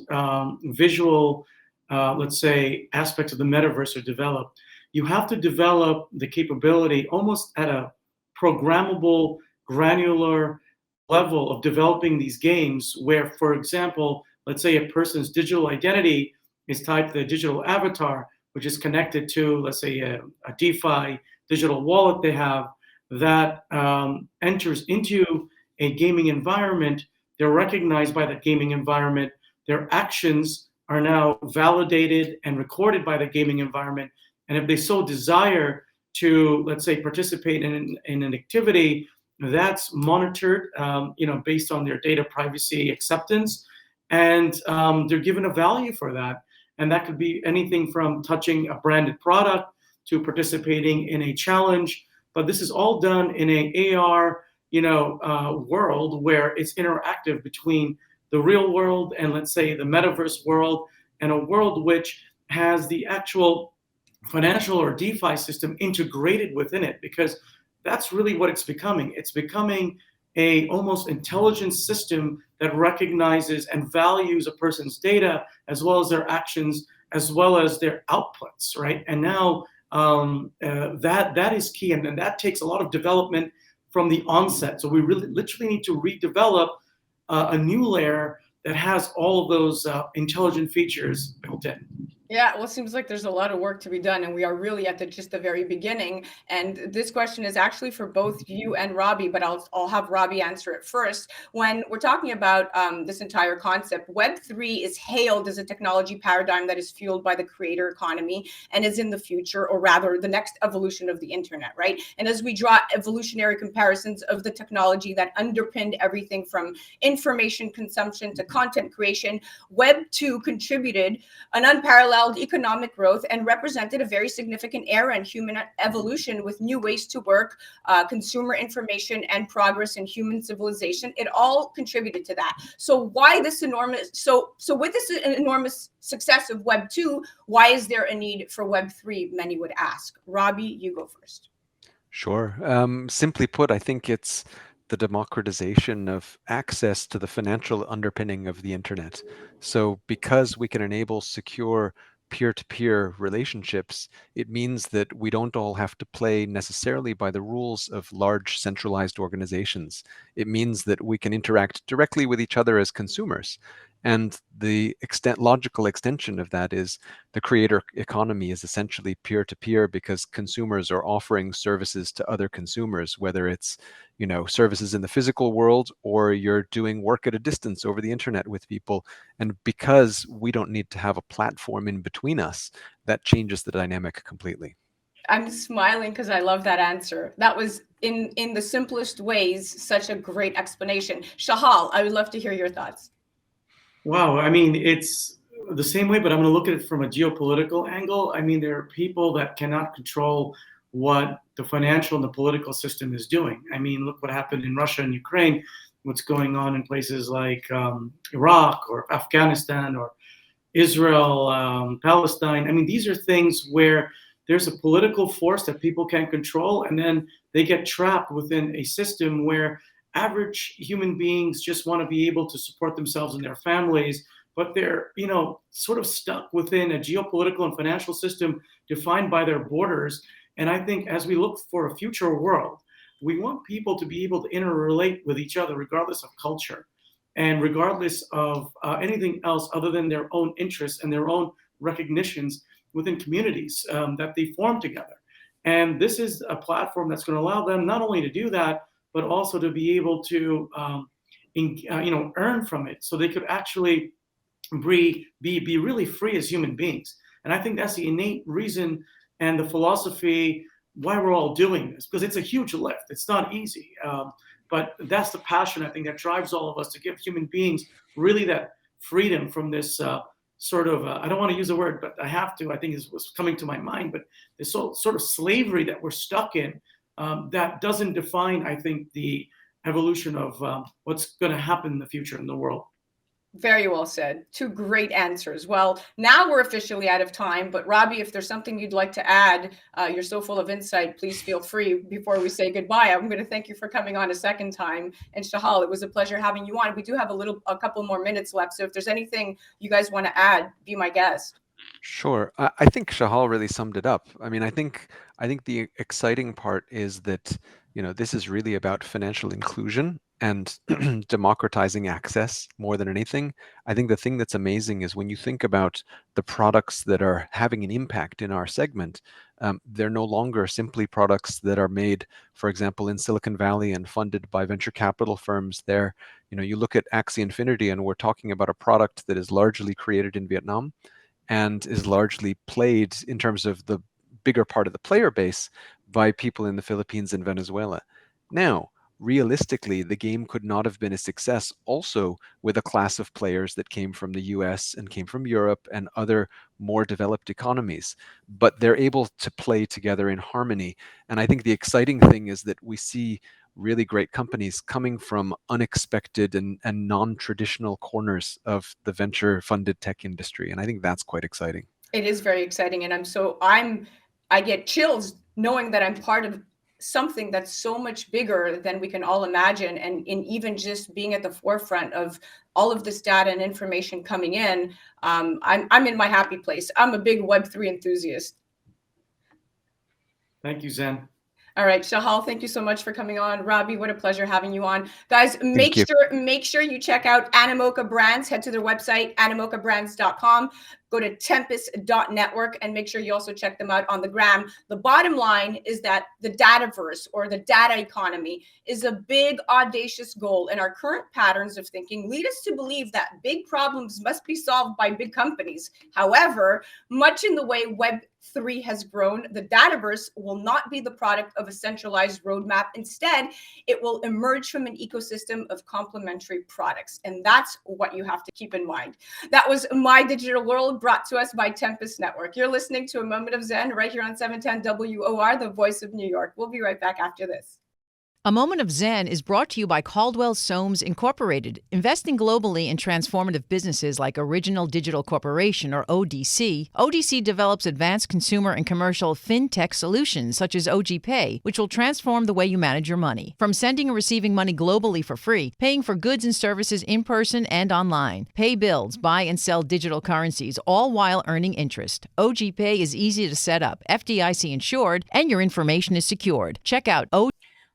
visual, let's say, aspects of the metaverse are developed, you have to develop the capability almost at a programmable, granular level of developing these games where, for example, let's say a person's digital identity is tied to the digital avatar, which is connected to, let's say, a DeFi digital wallet they have, that enters into a gaming environment. They're recognized by the gaming environment. Their actions are now validated and recorded by the gaming environment. And if they so desire to, let's say, participate in an activity that's monitored, based on their data privacy acceptance, and they're given a value for that. And that could be anything from touching a branded product to participating in a challenge. But this is all done in an AR, world where it's interactive between the real world and, let's say, the metaverse world, and a world which has the actual financial or DeFi system integrated within it, because that's really what it's becoming. It's becoming a almost intelligence system that recognizes and values a person's data as well as their actions, as well as their outputs, right? And now that is key, and that takes a lot of development from the onset. So we really literally need to redevelop a new layer that has all of those intelligent features built in. Yeah, well, it seems like there's a lot of work to be done, and we are really at just the very beginning. And this question is actually for both you and Robby, but I'll have Robby answer it first. When we're talking about this entire concept, Web3 is hailed as a technology paradigm that is fueled by the creator economy and is in the future, or rather the next evolution of the internet, right? And as we draw evolutionary comparisons of the technology that underpinned everything from information consumption to content creation, Web2 contributed an unparalleled economic growth and represented a very significant era in human evolution, with new ways to work, consumer information, and progress in human civilization. It all contributed to that. So why this enormous, so with this enormous success of Web 2, why is there a need for Web 3, many would ask? Robby, you go first. Sure. Simply put, I think it's the democratization of access to the financial underpinning of the internet. So because we can enable secure peer-to-peer relationships, it means that we don't all have to play necessarily by the rules of large centralized organizations. It means that we can interact directly with each other as consumers. And the logical extension of that is the creator economy is essentially peer-to-peer, because consumers are offering services to other consumers, whether it's, services in the physical world, or you're doing work at a distance over the internet with people. And because we don't need to have a platform in between us, that changes the dynamic completely. I'm smiling because I love that answer. That was in the simplest ways, such a great explanation. Shahal, I would love to hear your thoughts. Wow, I mean, it's the same way, but I'm going to look at it from a geopolitical angle. I mean, there are people that cannot control what the financial and the political system is doing. I mean, look what happened in Russia and Ukraine, what's going on in places like Iraq or Afghanistan or Israel, Palestine. I mean, these are things where there's a political force that people can't control, and then they get trapped within a system where average human beings just want to be able to support themselves and their families, but they're, sort of stuck within a geopolitical and financial system defined by their borders. And I think as we look for a future world, we want people to be able to interrelate with each other, regardless of culture and regardless of anything else other than their own interests and their own recognitions within communities that they form together. And this is a platform that's going to allow them not only to do that, but also to be able to, earn from it, so they could actually be really free as human beings. And I think that's the innate reason and the philosophy why we're all doing this, because it's a huge lift. It's not easy, but that's the passion, I think, that drives all of us to give human beings really that freedom from this sort of, I don't want to use the word, but I have to, I think is what's coming to my mind, but this sort of slavery that we're stuck in. That doesn't define, I think, the evolution of what's going to happen in the future in the world. Very well said. Two great answers. Well, now we're officially out of time, but Robby, if there's something you'd like to add, you're so full of insight, please feel free before we say goodbye. I'm going to thank you for coming on a second time. And Shahal, it was a pleasure having you on. We do have a couple more minutes left, so if there's anything you guys want to add, be my guest. Sure. I think Shahal really summed it up. I mean, I think the exciting part is that, this is really about financial inclusion and democratizing access more than anything. I think the thing that's amazing is when you think about the products that are having an impact in our segment, they're no longer simply products that are made, for example, in Silicon Valley and funded by venture capital firms. There, you look at Axie Infinity, and we're talking about a product that is largely created in Vietnam and is largely played in terms of the bigger part of the player base by people in the Philippines and Venezuela. Now, realistically, the game could not have been a success also with a class of players that came from the US and came from Europe and other more developed economies. But they're able to play together in harmony. And I think the exciting thing is that we see really great companies coming from unexpected and non-traditional corners of the venture-funded tech industry. And I think that's quite exciting. It is very exciting. And I get chills knowing that I'm part of something that's so much bigger than we can all imagine. And in even just being at the forefront of all of this data and information coming in, I'm in my happy place. I'm a big Web3 enthusiast. Thank you, Zen. All right, Shahal, thank you so much for coming on. Robby, what a pleasure having you on. Guys, make sure you check out Animoca Brands. Head to their website, animocabrands.com. Go to Tempus.network and make sure you also check them out on the gram. The bottom line is that the dataverse, or the data economy, is a big, audacious goal, and our current patterns of thinking lead us to believe that big problems must be solved by big companies. However, much in the way Web3 has grown, the dataverse will not be the product of a centralized roadmap. Instead, it will emerge from an ecosystem of complementary products, and that's what you have to keep in mind. That was My Digital World, brought to us by Tempus Network. You're listening to A Moment of Zen right here on 710 WOR, the voice of New York. We'll be right back after this. A Moment of Zen is brought to you by Caldwell Soames Incorporated, investing globally in transformative businesses like Original Digital Corporation, or ODC. ODC develops advanced consumer and commercial fintech solutions such as OG Pay, which will transform the way you manage your money. From sending and receiving money globally for free, paying for goods and services in person and online, pay bills, buy and sell digital currencies, all while earning interest. OG Pay is easy to set up, FDIC insured, and your information is secured. Check out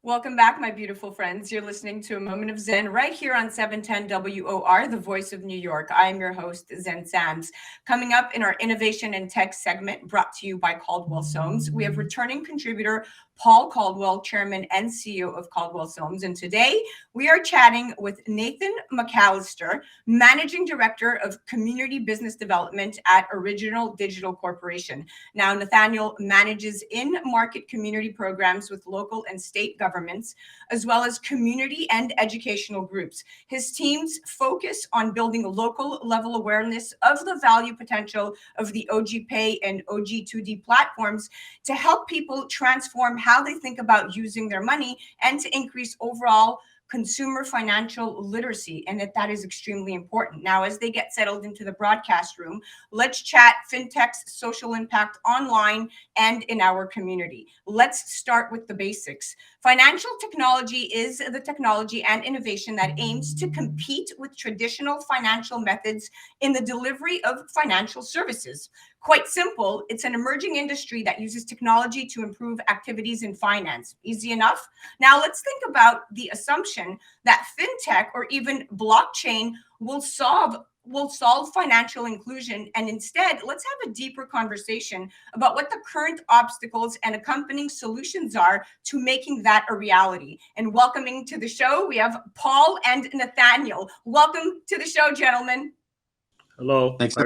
Welcome back, my beautiful friends. You're listening to A Moment of Zen right here on 710 WOR, the voice of New York. I am your host, Zen Sams. Coming up in our Innovation and Tech segment, brought to you by Caldwell Soames, we have returning contributor Paul Caldwell, Chairman and CEO of Caldwell Soames. And today we are chatting with Nathaniel McAlister, Managing Director of Community Business Development at Original Digital Corporation. Now, Nathaniel manages in-market community programs with local and state governments, as well as community and educational groups. His teams focus on building local level awareness of the value potential of the OG Pay and OG2D platforms to help people transform how they think about using their money and to increase overall consumer financial literacy, and that is extremely important. Now, as they get settled into the broadcast room, let's chat fintech's social impact online and in our community. Let's start with the basics. Financial technology is the technology and innovation that aims to compete with traditional financial methods in the delivery of financial services. Quite simple, it's an emerging industry that uses technology to improve activities in finance. Easy enough? Now let's think about the assumption that fintech or even blockchain will solve financial inclusion. And instead, let's have a deeper conversation about what the current obstacles and accompanying solutions are to making that a reality. And welcoming to the show, we have Paul and Nathaniel. Welcome to the show, gentlemen. Hello. Thanks.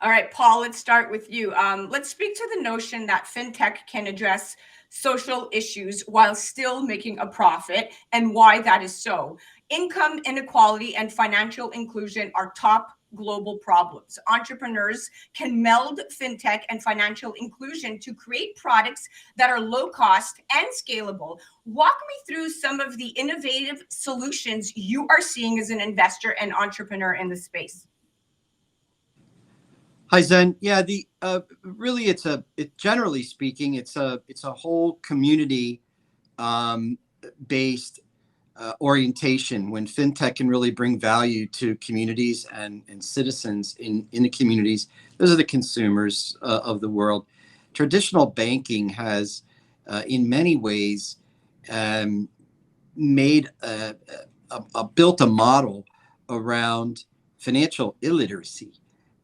All right, Paul, let's start with you. Let's speak to the notion that fintech can address social issues while still making a profit, and why that is so. Income inequality and financial inclusion are top global problems. Entrepreneurs can meld fintech and financial inclusion to create products that are low cost and scalable. Walk me through some of the innovative solutions you are seeing as an investor and entrepreneur in the space. Hi, Zen. Yeah, really, generally speaking, it's a whole community based orientation when fintech can really bring value to communities and citizens in the communities. Those are the consumers of the world. Traditional banking has, in many ways, built a model around financial illiteracy.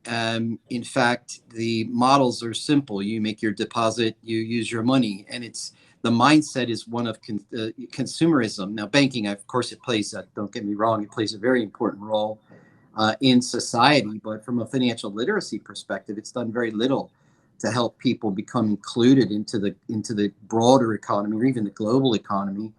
In fact, the models are simple. You make your deposit, you use your money, and the mindset is one of consumerism. Now, banking, of course, don't get me wrong, it plays a very important role in society, but from a financial literacy perspective, it's done very little to help people become included into the broader economy or even the global economy.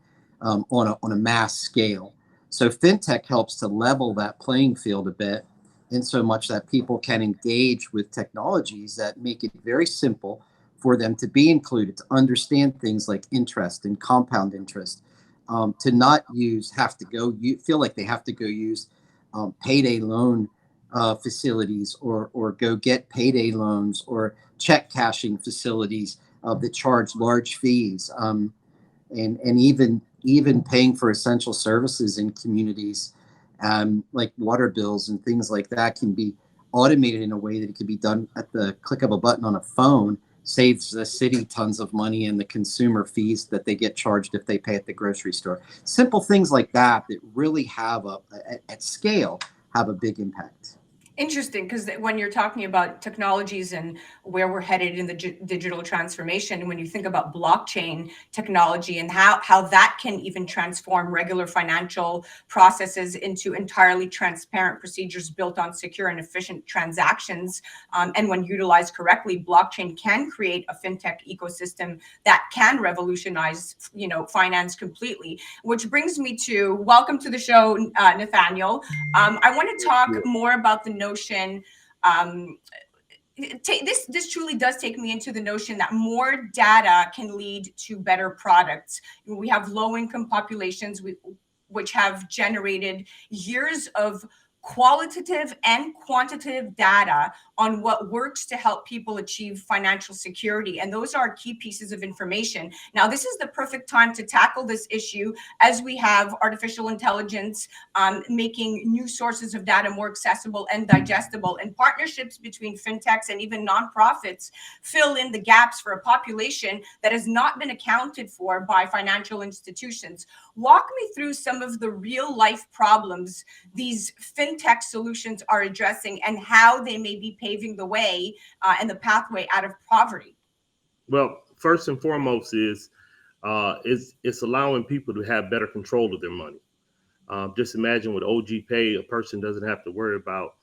on a mass scale. So fintech helps to level that playing field a bit, in so much that people can engage with technologies that make it very simple for them to be included, to understand things like interest and compound interest, to not feel like they have to go use payday loan facilities, or go get payday loans, or check cashing facilities that charge large fees, and even paying for essential services in communities, like water bills and things like that, can be automated in a way that it can be done at the click of a button on a phone. Saves the city tons of money and the consumer fees that they get charged if they pay at the grocery store. Simple things like that really have at scale, have a big impact. Interesting, because when you're talking about technologies and where we're headed in the digital transformation, when you think about blockchain technology and how that can even transform regular financial processes into entirely transparent procedures built on secure and efficient transactions, and when utilized correctly, blockchain can create a fintech ecosystem that can revolutionize, finance completely. Which brings me to welcome to the show, Nathaniel. I want to talk more about the notion. This truly does take me into the notion that more data can lead to better products. We have low-income populations which have generated years of qualitative and quantitative data on what works to help people achieve financial security. And those are key pieces of information. Now, this is the perfect time to tackle this issue as we have artificial intelligence making new sources of data more accessible and digestible, and partnerships between fintechs and even nonprofits fill in the gaps for a population that has not been accounted for by financial institutions. Walk me through some of the real life problems these fintech solutions are addressing and how they may be paving the way and the pathway out of poverty. Well, first and foremost is it's allowing people to have better control of their money. Just imagine with OG Pay, a person doesn't have to worry about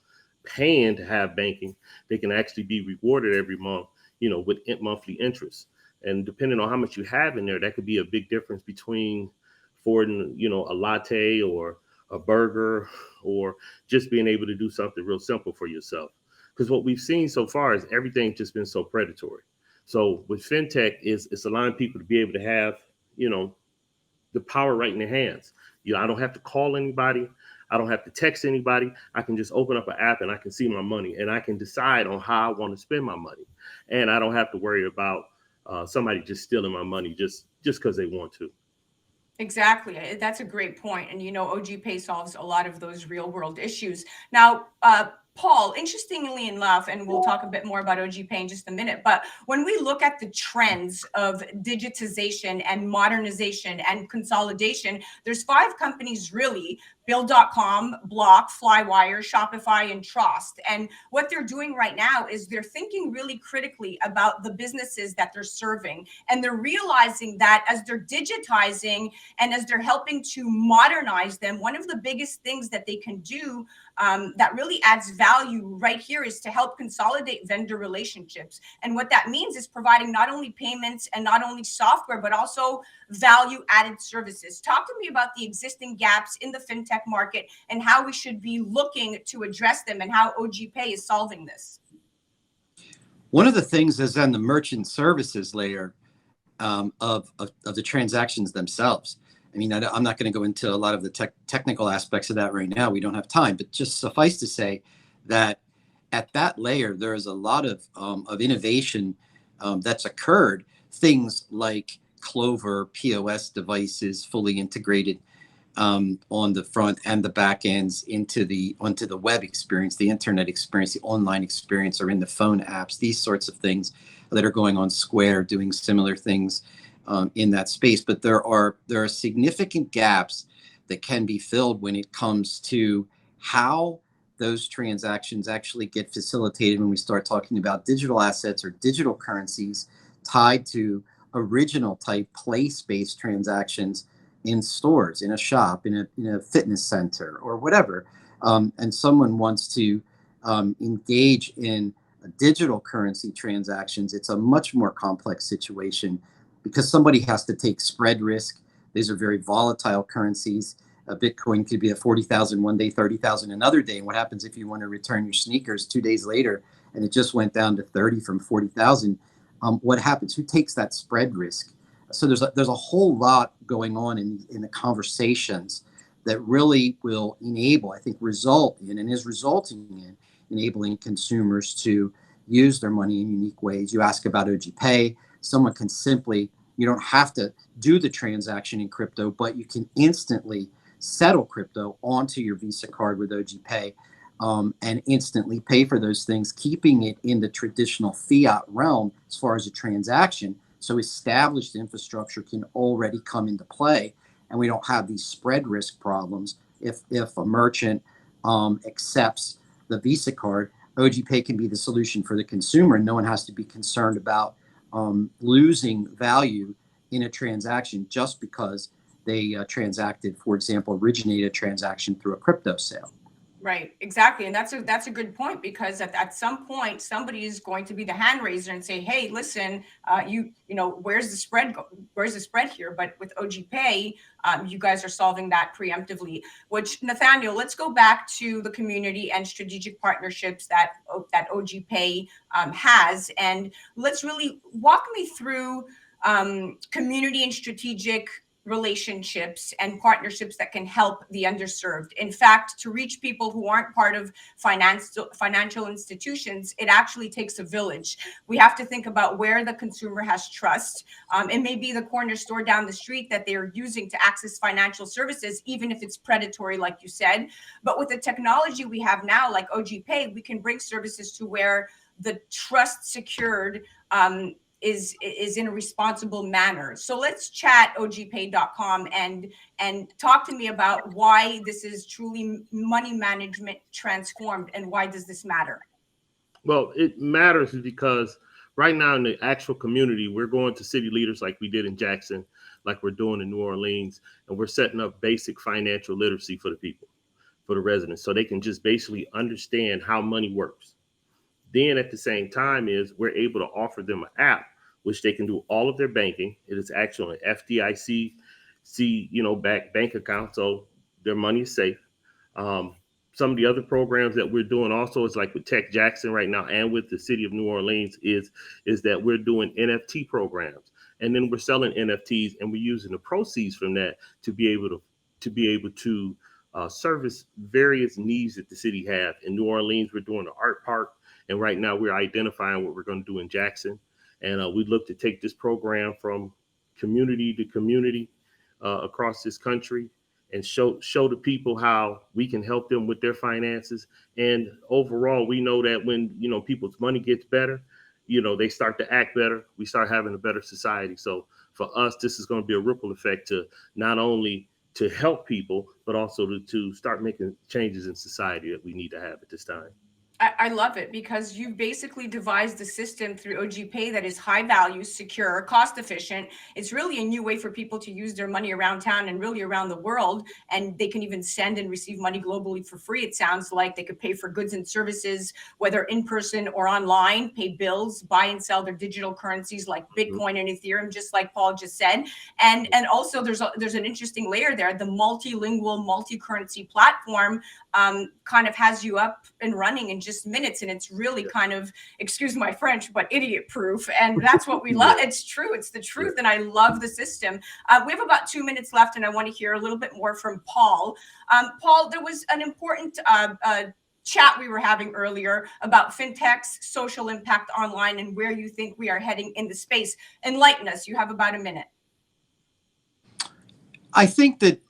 paying to have banking. They can actually be rewarded every month, with monthly interest. And depending on how much you have in there, that could be a big difference between affording, a latte or a burger, or just being able to do something real simple for yourself. Because what we've seen so far is everything's just been so predatory. So with fintech, it's allowing people to be able to have, the power right in their hands. I don't have to call anybody. I don't have to text anybody. I can just open up an app and I can see my money, and I can decide on how I want to spend my money. And I don't have to worry about somebody just stealing my money just because they want to. Exactly. That's a great point. And, OG Pay solves a lot of those real world issues. Now, Paul, interestingly enough, and we'll talk a bit more about OG Pay in just a minute, but when we look at the trends of digitization and modernization and consolidation, there's 5 companies really: Bill.com, Block, Flywire, Shopify, and Trust. And what they're doing right now is they're thinking really critically about the businesses that they're serving. And they're realizing that as they're digitizing and as they're helping to modernize them, one of the biggest things that they can do that really adds value right here is to help consolidate vendor relationships. And what that means is providing not only payments and not only software, but also value added services. Talk to me about the existing gaps in the fintech market and how we should be looking to address them, and how OG Pay is solving this. One of the things is on the merchant services layer of the transactions themselves. I mean, I'm not going to go into a lot of the technical aspects of that right now. We don't have time, but just suffice to say that at that layer, there is a lot of innovation that's occurred. Things like Clover POS devices fully integrated on the front and the back ends onto the web experience, the internet experience, the online experience, or in the phone apps. These sorts of things that are going on Square, doing similar things in that space. But there are significant gaps that can be filled when it comes to how those transactions actually get facilitated when we start talking about digital assets or digital currencies tied to original type place-based transactions in stores, in a shop, in a fitness center, or whatever. And someone wants to engage in digital currency transactions. It's a much more complex situation because somebody has to take spread risk. These are very volatile currencies. Bitcoin could be at 40,000 one day, 30,000 another day. And what happens if you want to return your sneakers 2 days later and it just went down to 30 from 40,000? What happens? Who takes that spread risk? So there's a whole lot going on in the conversations that really will enable, I think, result in and is resulting in enabling consumers to use their money in unique ways. You ask about OG Pay. Someone can simply, you don't have to do the transaction in crypto, but you can instantly settle crypto onto your Visa card with OG Pay and instantly pay for those things, keeping it in the traditional fiat realm as far as a transaction. So established infrastructure can already come into play, and we don't have these spread risk problems. If a merchant accepts the Visa card, OG Pay can be the solution for the consumer, and no one has to be concerned about losing value in a transaction just because they transacted, for example, originated a transaction through a crypto sale. Right, exactly. And that's a good point, because at some point somebody is going to be the hand raiser and say, hey, listen, you know, where's the spread here? But with OG Pay, you guys are solving that preemptively. Which, Nathaniel, let's go back to the community and strategic partnerships that OG Pay has, and let's really walk me through community and strategic relationships and partnerships that can help the underserved. In fact, to reach people who aren't part of financial institutions, it actually takes a village. We have to think about where the consumer has trust. It may be the corner store down the street that they're using to access financial services, even if it's predatory, like you said. But with the technology we have now, like OG Pay, we can bring services to where the trust secured is in a responsible manner. So let's chat ogpay.com and talk to me about why this is truly money management transformed, and why does this matter? Well, it matters because right now in the actual community, we're going to city leaders like we did in Jackson, like we're doing in New Orleans, and we're setting up basic financial literacy for the people, for the residents, so they can just basically understand how money works. Then at the same time we're able to offer them an app which they can do all of their banking. It is actually an FDIC bank account, so their money is safe. Some of the other programs that we're doing also is like with Tech Jackson right now, and with the city of New Orleans, is that we're doing NFT programs, and then we're selling NFTs, and we're using the proceeds from that to be able to service various needs that the city have. In New Orleans, we're doing the art park, and right now we're identifying what we're going to do in Jackson. And we look to take this program from community to community across this country, and show the people how we can help them with their finances. And overall, we know that when people's money gets better, they start to act better. We start having a better society. So for us, this is going to be a ripple effect to not only to help people, but also to start making changes in society that we need to have at this time. I love it, because you basically devised a system through OG Pay that is high value, secure, cost efficient. It's really a new way for people to use their money around town and really around the world. And they can even send and receive money globally for free. It sounds like they could pay for goods and services, whether in person or online, pay bills, buy and sell their digital currencies like Bitcoin and Ethereum, just like Paul just said. And also there's an interesting layer there. The multilingual, multi-currency platform kind of has you up and running in just minutes, and it's really kind of, excuse my French, but idiot proof. And that's what we love. It's true, it's the truth, and I love the system. We have about 2 minutes left, and I want to hear a little bit more from Paul. Paul, there was an important chat we were having earlier about fintech's social impact online and where you think we are heading in the space. Enlighten us. You have about a minute. I think that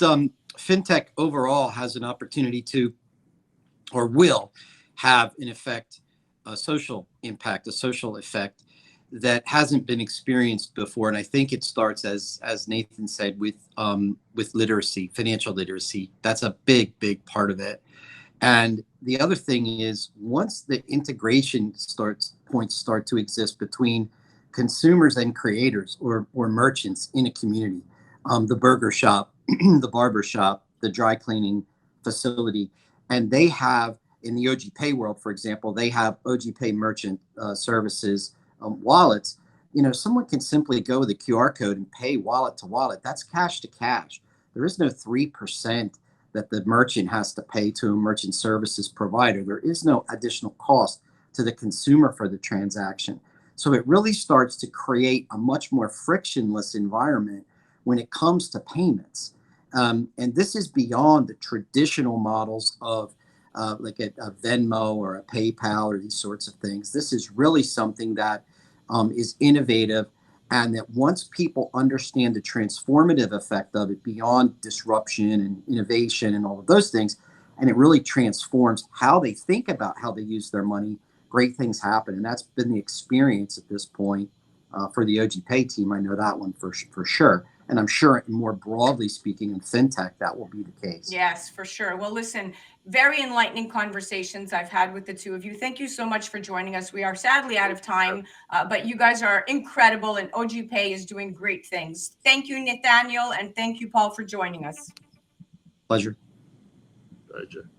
fintech overall has an opportunity to, or will have, in effect, a social impact, a social effect that hasn't been experienced before. And I think it starts, as Nathan said, with literacy, financial literacy. That's a big, big part of it. And the other thing is, once the integration points start to exist between consumers and creators or merchants in a community, the burger shop, the barber shop, the dry cleaning facility, and they have, in the OG Pay world, for example, they have OG Pay merchant services wallets. someone can simply go with a QR code and pay wallet to wallet. That's cash to cash. There is no 3% that the merchant has to pay to a merchant services provider. There is no additional cost to the consumer for the transaction. So it really starts to create a much more frictionless environment when it comes to payments. And this is beyond the traditional models of like a Venmo or a PayPal or these sorts of things. This is really something that is innovative, and that once people understand the transformative effect of it beyond disruption and innovation and all of those things, and it really transforms how they think about how they use their money, great things happen. And that's been the experience at this point for the OG Pay team. I know that one for sure. And I'm sure more broadly speaking in fintech, that will be the case. Yes, for sure. Well, listen, very enlightening conversations I've had with the two of you. Thank you so much for joining us. We are sadly out of time, but you guys are incredible, and OG Pay is doing great things. Thank you, Nathaniel, and thank you, Paul, for joining us. Pleasure. Pleasure.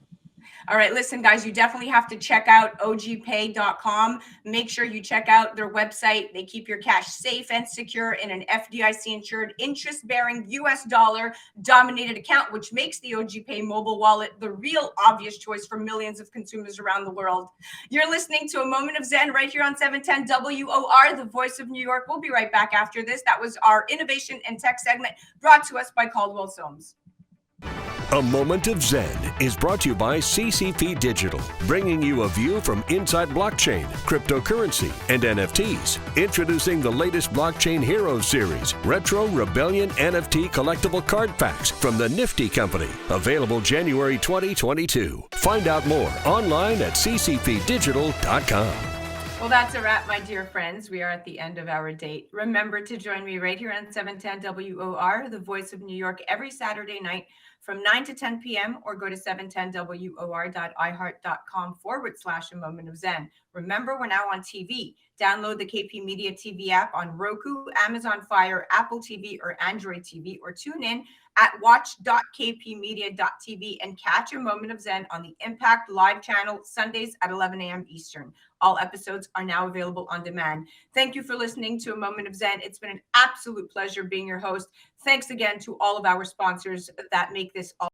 All right, listen, guys, you definitely have to check out ogpay.com. Make sure you check out their website. They keep your cash safe and secure in an FDIC-insured, interest-bearing US dollar-dominated account, which makes the OG Pay mobile wallet the real obvious choice for millions of consumers around the world. You're listening to A Moment of Zen right here on 710 WOR, the voice of New York. We'll be right back after this. That was our innovation and tech segment brought to us by Caldwell Soames. A Moment of Zen is brought to you by CCP Digital, bringing you a view from inside blockchain, cryptocurrency, and NFTs. Introducing the latest Blockchain Heroes series, Retro Rebellion NFT collectible card packs from the Nifty Company. Available January 2022. Find out more online at ccpdigital.com. Well, that's a wrap, my dear friends. We are at the end of our date. Remember to join me right here on 710 WOR, the voice of New York, every Saturday night from 9 to 10 p.m. or go to 710WOR.iheart.com/A Moment of Zen. Remember, we're now on TV. Download the KP Media TV app on Roku, Amazon Fire, Apple TV, or Android TV, or tune in at watch.kpmedia.tv and catch A Moment of Zen on the Impact Live channel Sundays at 11 a.m. Eastern. All episodes are now available on demand. Thank you for listening to A Moment of Zen. It's been an absolute pleasure being your host. Thanks again to all of our sponsors that make this all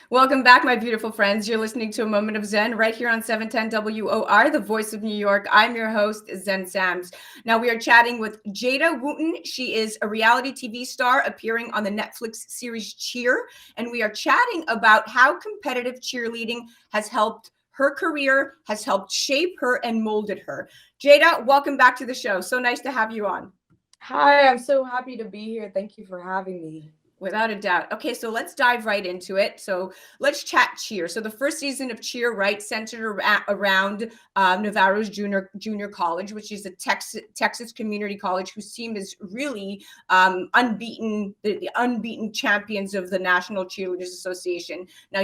Welcome back, my beautiful friends. You're listening to A Moment of Xen right here on 710 WOR, the voice of New York. I'm your host, Xen Sams. Now we are chatting with Jada Wooten. She is a reality TV star appearing on the Netflix series Cheer. And we are chatting about how competitive cheerleading has helped her career, has helped shape her and molded her. Jada, welcome back to the show. So nice to have you on. Hi, I'm so happy to be here. Thank you for having me. Without a doubt. Okay, so let's dive right into it. So let's chat Cheer. So the first season of Cheer, right, centered around Navarro's junior college, which is a Texas community college whose team is really unbeaten, the unbeaten champions of the National Cheerleaders Association. Now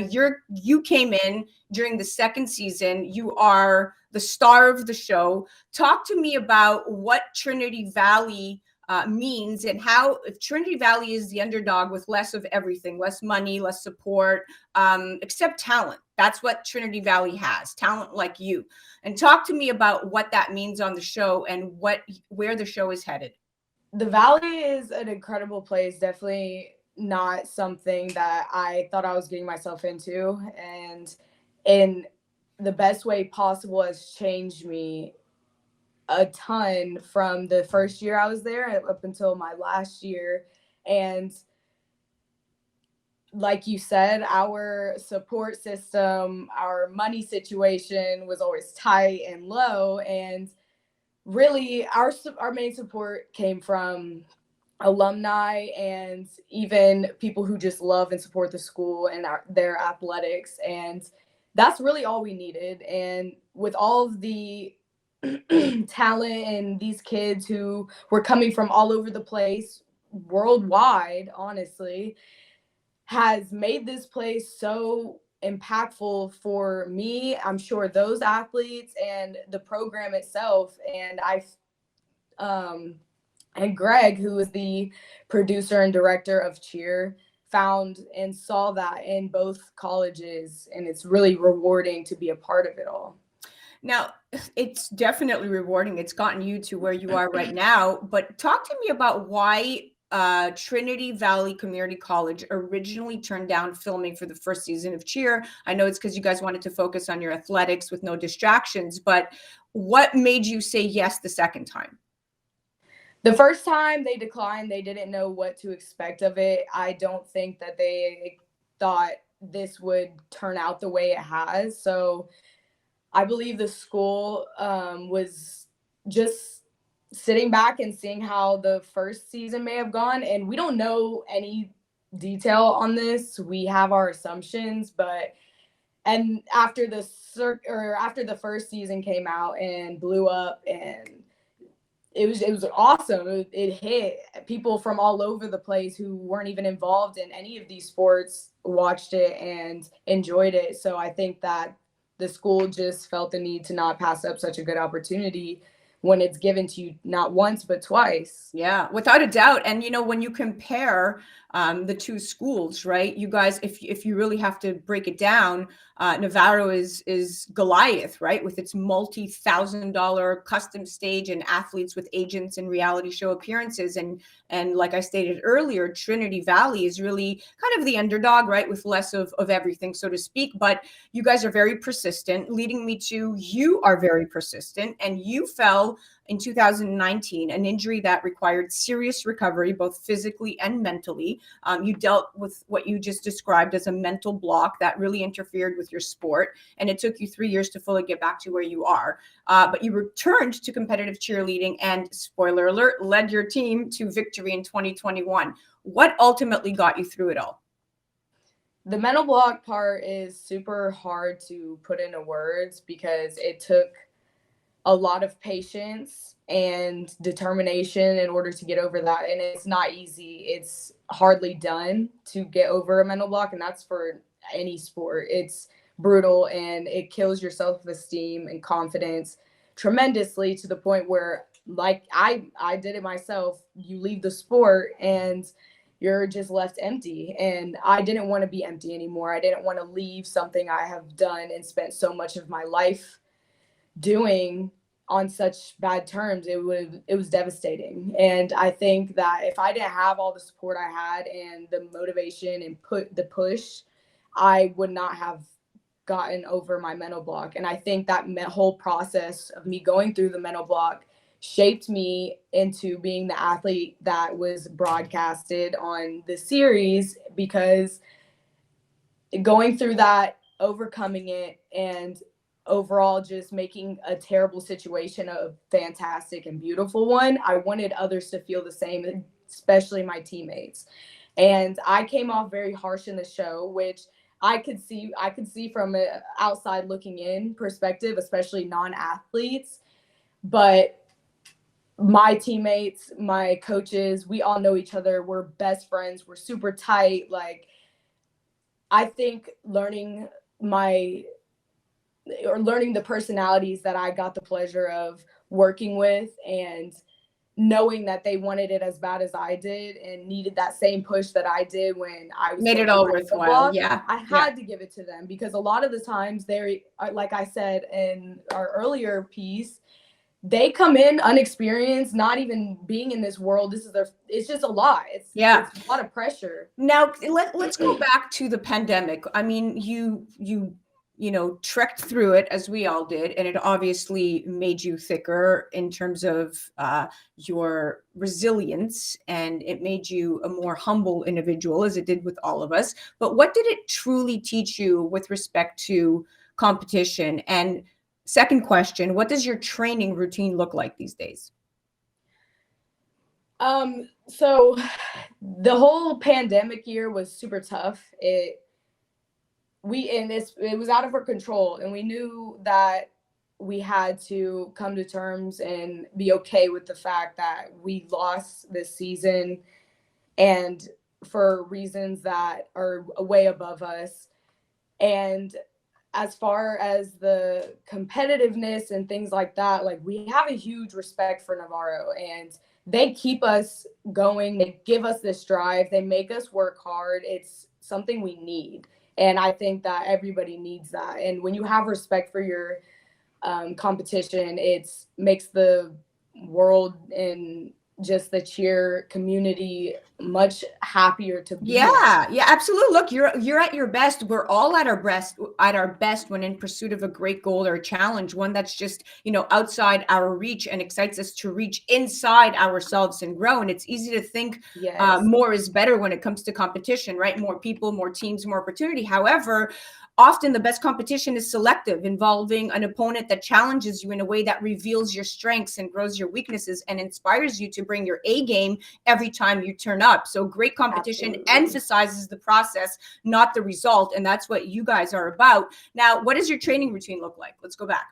you came in during the second season. You are the star of the show. Talk to me about what Trinity Valley means, and how, if Trinity Valley is the underdog with less of everything, less money, less support, except talent. That's what Trinity Valley has, talent like you. And talk to me about what that means on the show and where the show is headed. The Valley is an incredible place, definitely not something that I thought I was getting myself into, and in the best way possible has changed me a ton from the first year I was there up until my last year. And like you said, our support system, our money situation was always tight and low. And really our main support came from alumni and even people who just love and support the school and their athletics. And that's really all we needed. And with all of the talent and these kids who were coming from all over the place, worldwide, honestly, has made this place so impactful for me. I'm sure those athletes and the program itself. And and Greg, who is the producer and director of Cheer, found and saw that in both colleges, and it's really rewarding to be a part of it all. Now, it's definitely rewarding. It's gotten you to where you are right now. But talk to me about why Trinity Valley Community College originally turned down filming for the first season of Cheer. I know it's because you guys wanted to focus on your athletics with no distractions, but what made you say yes the second time? The first time they declined, they didn't know what to expect of it. I don't think that they thought this would turn out the way it has. So I believe the school was just sitting back and seeing how the first season may have gone. And we don't know any detail on this. We have our assumptions, and after the first season came out and blew up, and it was awesome. It hit people from all over the place who weren't even involved in any of these sports, watched it and enjoyed it. So I think that the school just felt the need to not pass up such a good opportunity when it's given to you not once, but twice. Yeah, without a doubt. And, when you compare the two schools, right, you guys, if you really have to break it down, Navarro is Goliath, right, with its multi-$1,000 custom stage and athletes with agents and reality show appearances. And like I stated earlier, Trinity Valley is really kind of the underdog, right, with less of everything, so to speak. But you guys are very persistent, leading me to you are very persistent, and you fell in 2019, an injury that required serious recovery, both physically and mentally. You dealt with what you just described as a mental block that really interfered with your sport, and it took you 3 years to fully get back to where you are. But you returned to competitive cheerleading and, spoiler alert, led your team to victory in 2021. What ultimately got you through it all? The mental block part is super hard to put into words because it took a lot of patience and determination in order to get over that. And it's not easy. It's hardly done to get over a mental block. And that's for any sport. It's brutal and it kills your self-esteem and confidence tremendously, to the point where, like I did it myself, you leave the sport and you're just left empty. And I didn't want to be empty anymore. I didn't want to leave something I have done and spent so much of my life doing on such bad terms. It was devastating. And I think that if I didn't have all the support I had and the motivation and put the push, I would not have gotten over my mental block. And I think that whole process of me going through the mental block shaped me into being the athlete that was broadcasted on the series, because going through that, overcoming it, and overall just making a terrible situation a fantastic and beautiful one, I wanted others to feel the same, especially my teammates. And I came off very harsh in the show, which I could see from an outside looking in perspective, especially non-athletes. But my teammates, my coaches, we all know each other. We're best friends. We're super tight. Like, I think learning the personalities that I got the pleasure of working with, and knowing that they wanted it as bad as I did and needed that same push that I did when I was Made it all worthwhile. Yeah. I had to give it to them, because a lot of the times they, like I said in our earlier piece, they come in unexperienced, not even being in this world. It's just a lot. It's a lot of pressure. Now let's go back to the pandemic. I mean, you trekked through it, as we all did, and it obviously made you thicker in terms of your resilience, and it made you a more humble individual, as it did with all of us. But what did it truly teach you with respect to competition? And second question, what does your training routine look like these days? So the whole pandemic year was super tough. It was out of our control, and we knew that we had to come to terms and be okay with the fact that we lost this season, and for reasons that are way above us. And as far as the competitiveness and things like that, like, we have a huge respect for Navarro, and they keep us going. They give us this drive. They make us work hard. It's something we need. And I think that everybody needs that. And when you have respect for your competition, it makes the world and just the cheer community much happier to be. Yeah, absolutely. Look, you're at your best. We're all at our best when in pursuit of a great goal or a challenge, one that's just, outside our reach and excites us to reach inside ourselves and grow. And it's easy to think more is better when it comes to competition, right? More people, more teams, more opportunity. However, often the best competition is selective, involving an opponent that challenges you in a way that reveals your strengths and grows your weaknesses and inspires you to bring your A game every time you turn up. So great competition emphasizes the process, not the result. And that's what you guys are about. Now, what does your training routine look like? Let's go back.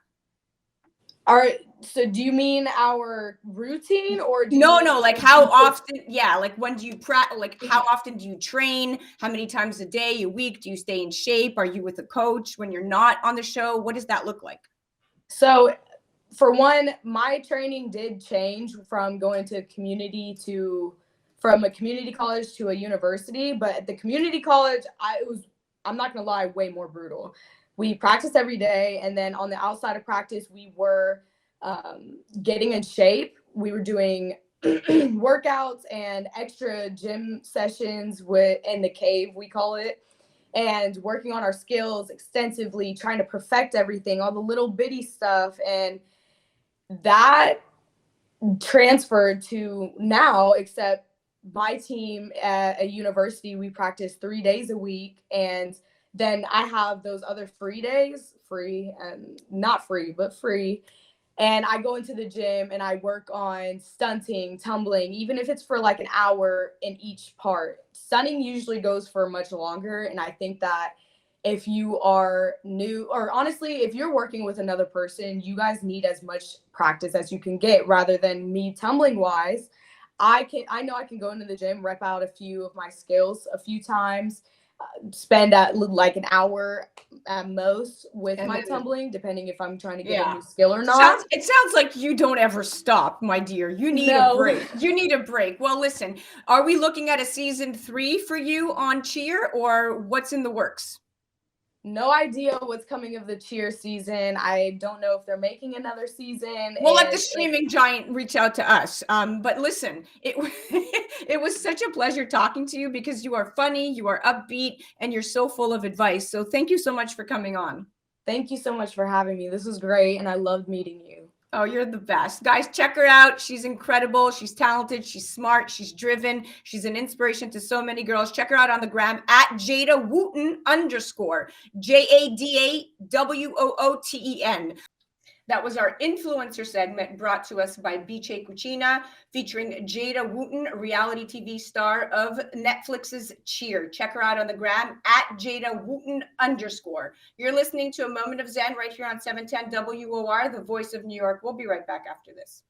All right. So do you mean our routine, or no, like how often? Yeah. Like, when do you practice? Like, how often do you train? How many times a day, a week? Do you stay in shape? Are you with a coach when you're not on the show? What does that look like? So for one, my training did change from going to from a community college to a university. But at the community college, I'm not going to lie, way more brutal. We practiced every day. And then on the outside of practice, we were getting in shape. We were doing workouts and extra gym sessions in the cave, we call it, and working on our skills extensively, trying to perfect everything, all the little bitty stuff. And that transferred to now, except my team at a university, we practice 3 days a week. And then I have those other free days, not free, but free. And I go into the gym and I work on stunting, tumbling, even if it's for like an hour in each part. Stunting usually goes for much longer. And I think that if you are new, or honestly, if you're working with another person, you guys need as much practice as you can get, rather than me tumbling wise. I know I can go into the gym, rep out a few of my skills a few times, spend at like an hour at most with my tumbling, depending if I'm trying to get a new skill or not. It sounds like you don't ever stop, my dear. You need a break. You need a break. Well, listen, are we looking at a season 3 for you on cheer, or what's in the works? No idea what's coming of the cheer season. I don't know if they're making another season. We'll let the streaming giant reach out to us. But listen, it it was such a pleasure talking to you because you are funny, you are upbeat, and you're so full of advice. So thank you so much for coming on. Thank you so much for having me. This was great, and I loved meeting you. Oh, you're the best. Guys, check her out. She's incredible. She's talented. She's smart. She's driven. She's an inspiration to so many girls. Check her out on the gram at Jada Wooten _ JADAWOOTEN. That was our influencer segment brought to us by Biche Cucina, featuring Jada Wooten, reality TV star of Netflix's Cheer. Check her out on the gram at Jada Wooten _. You're listening to A Moment of Zen right here on 710 WOR, the voice of New York. We'll be right back after this.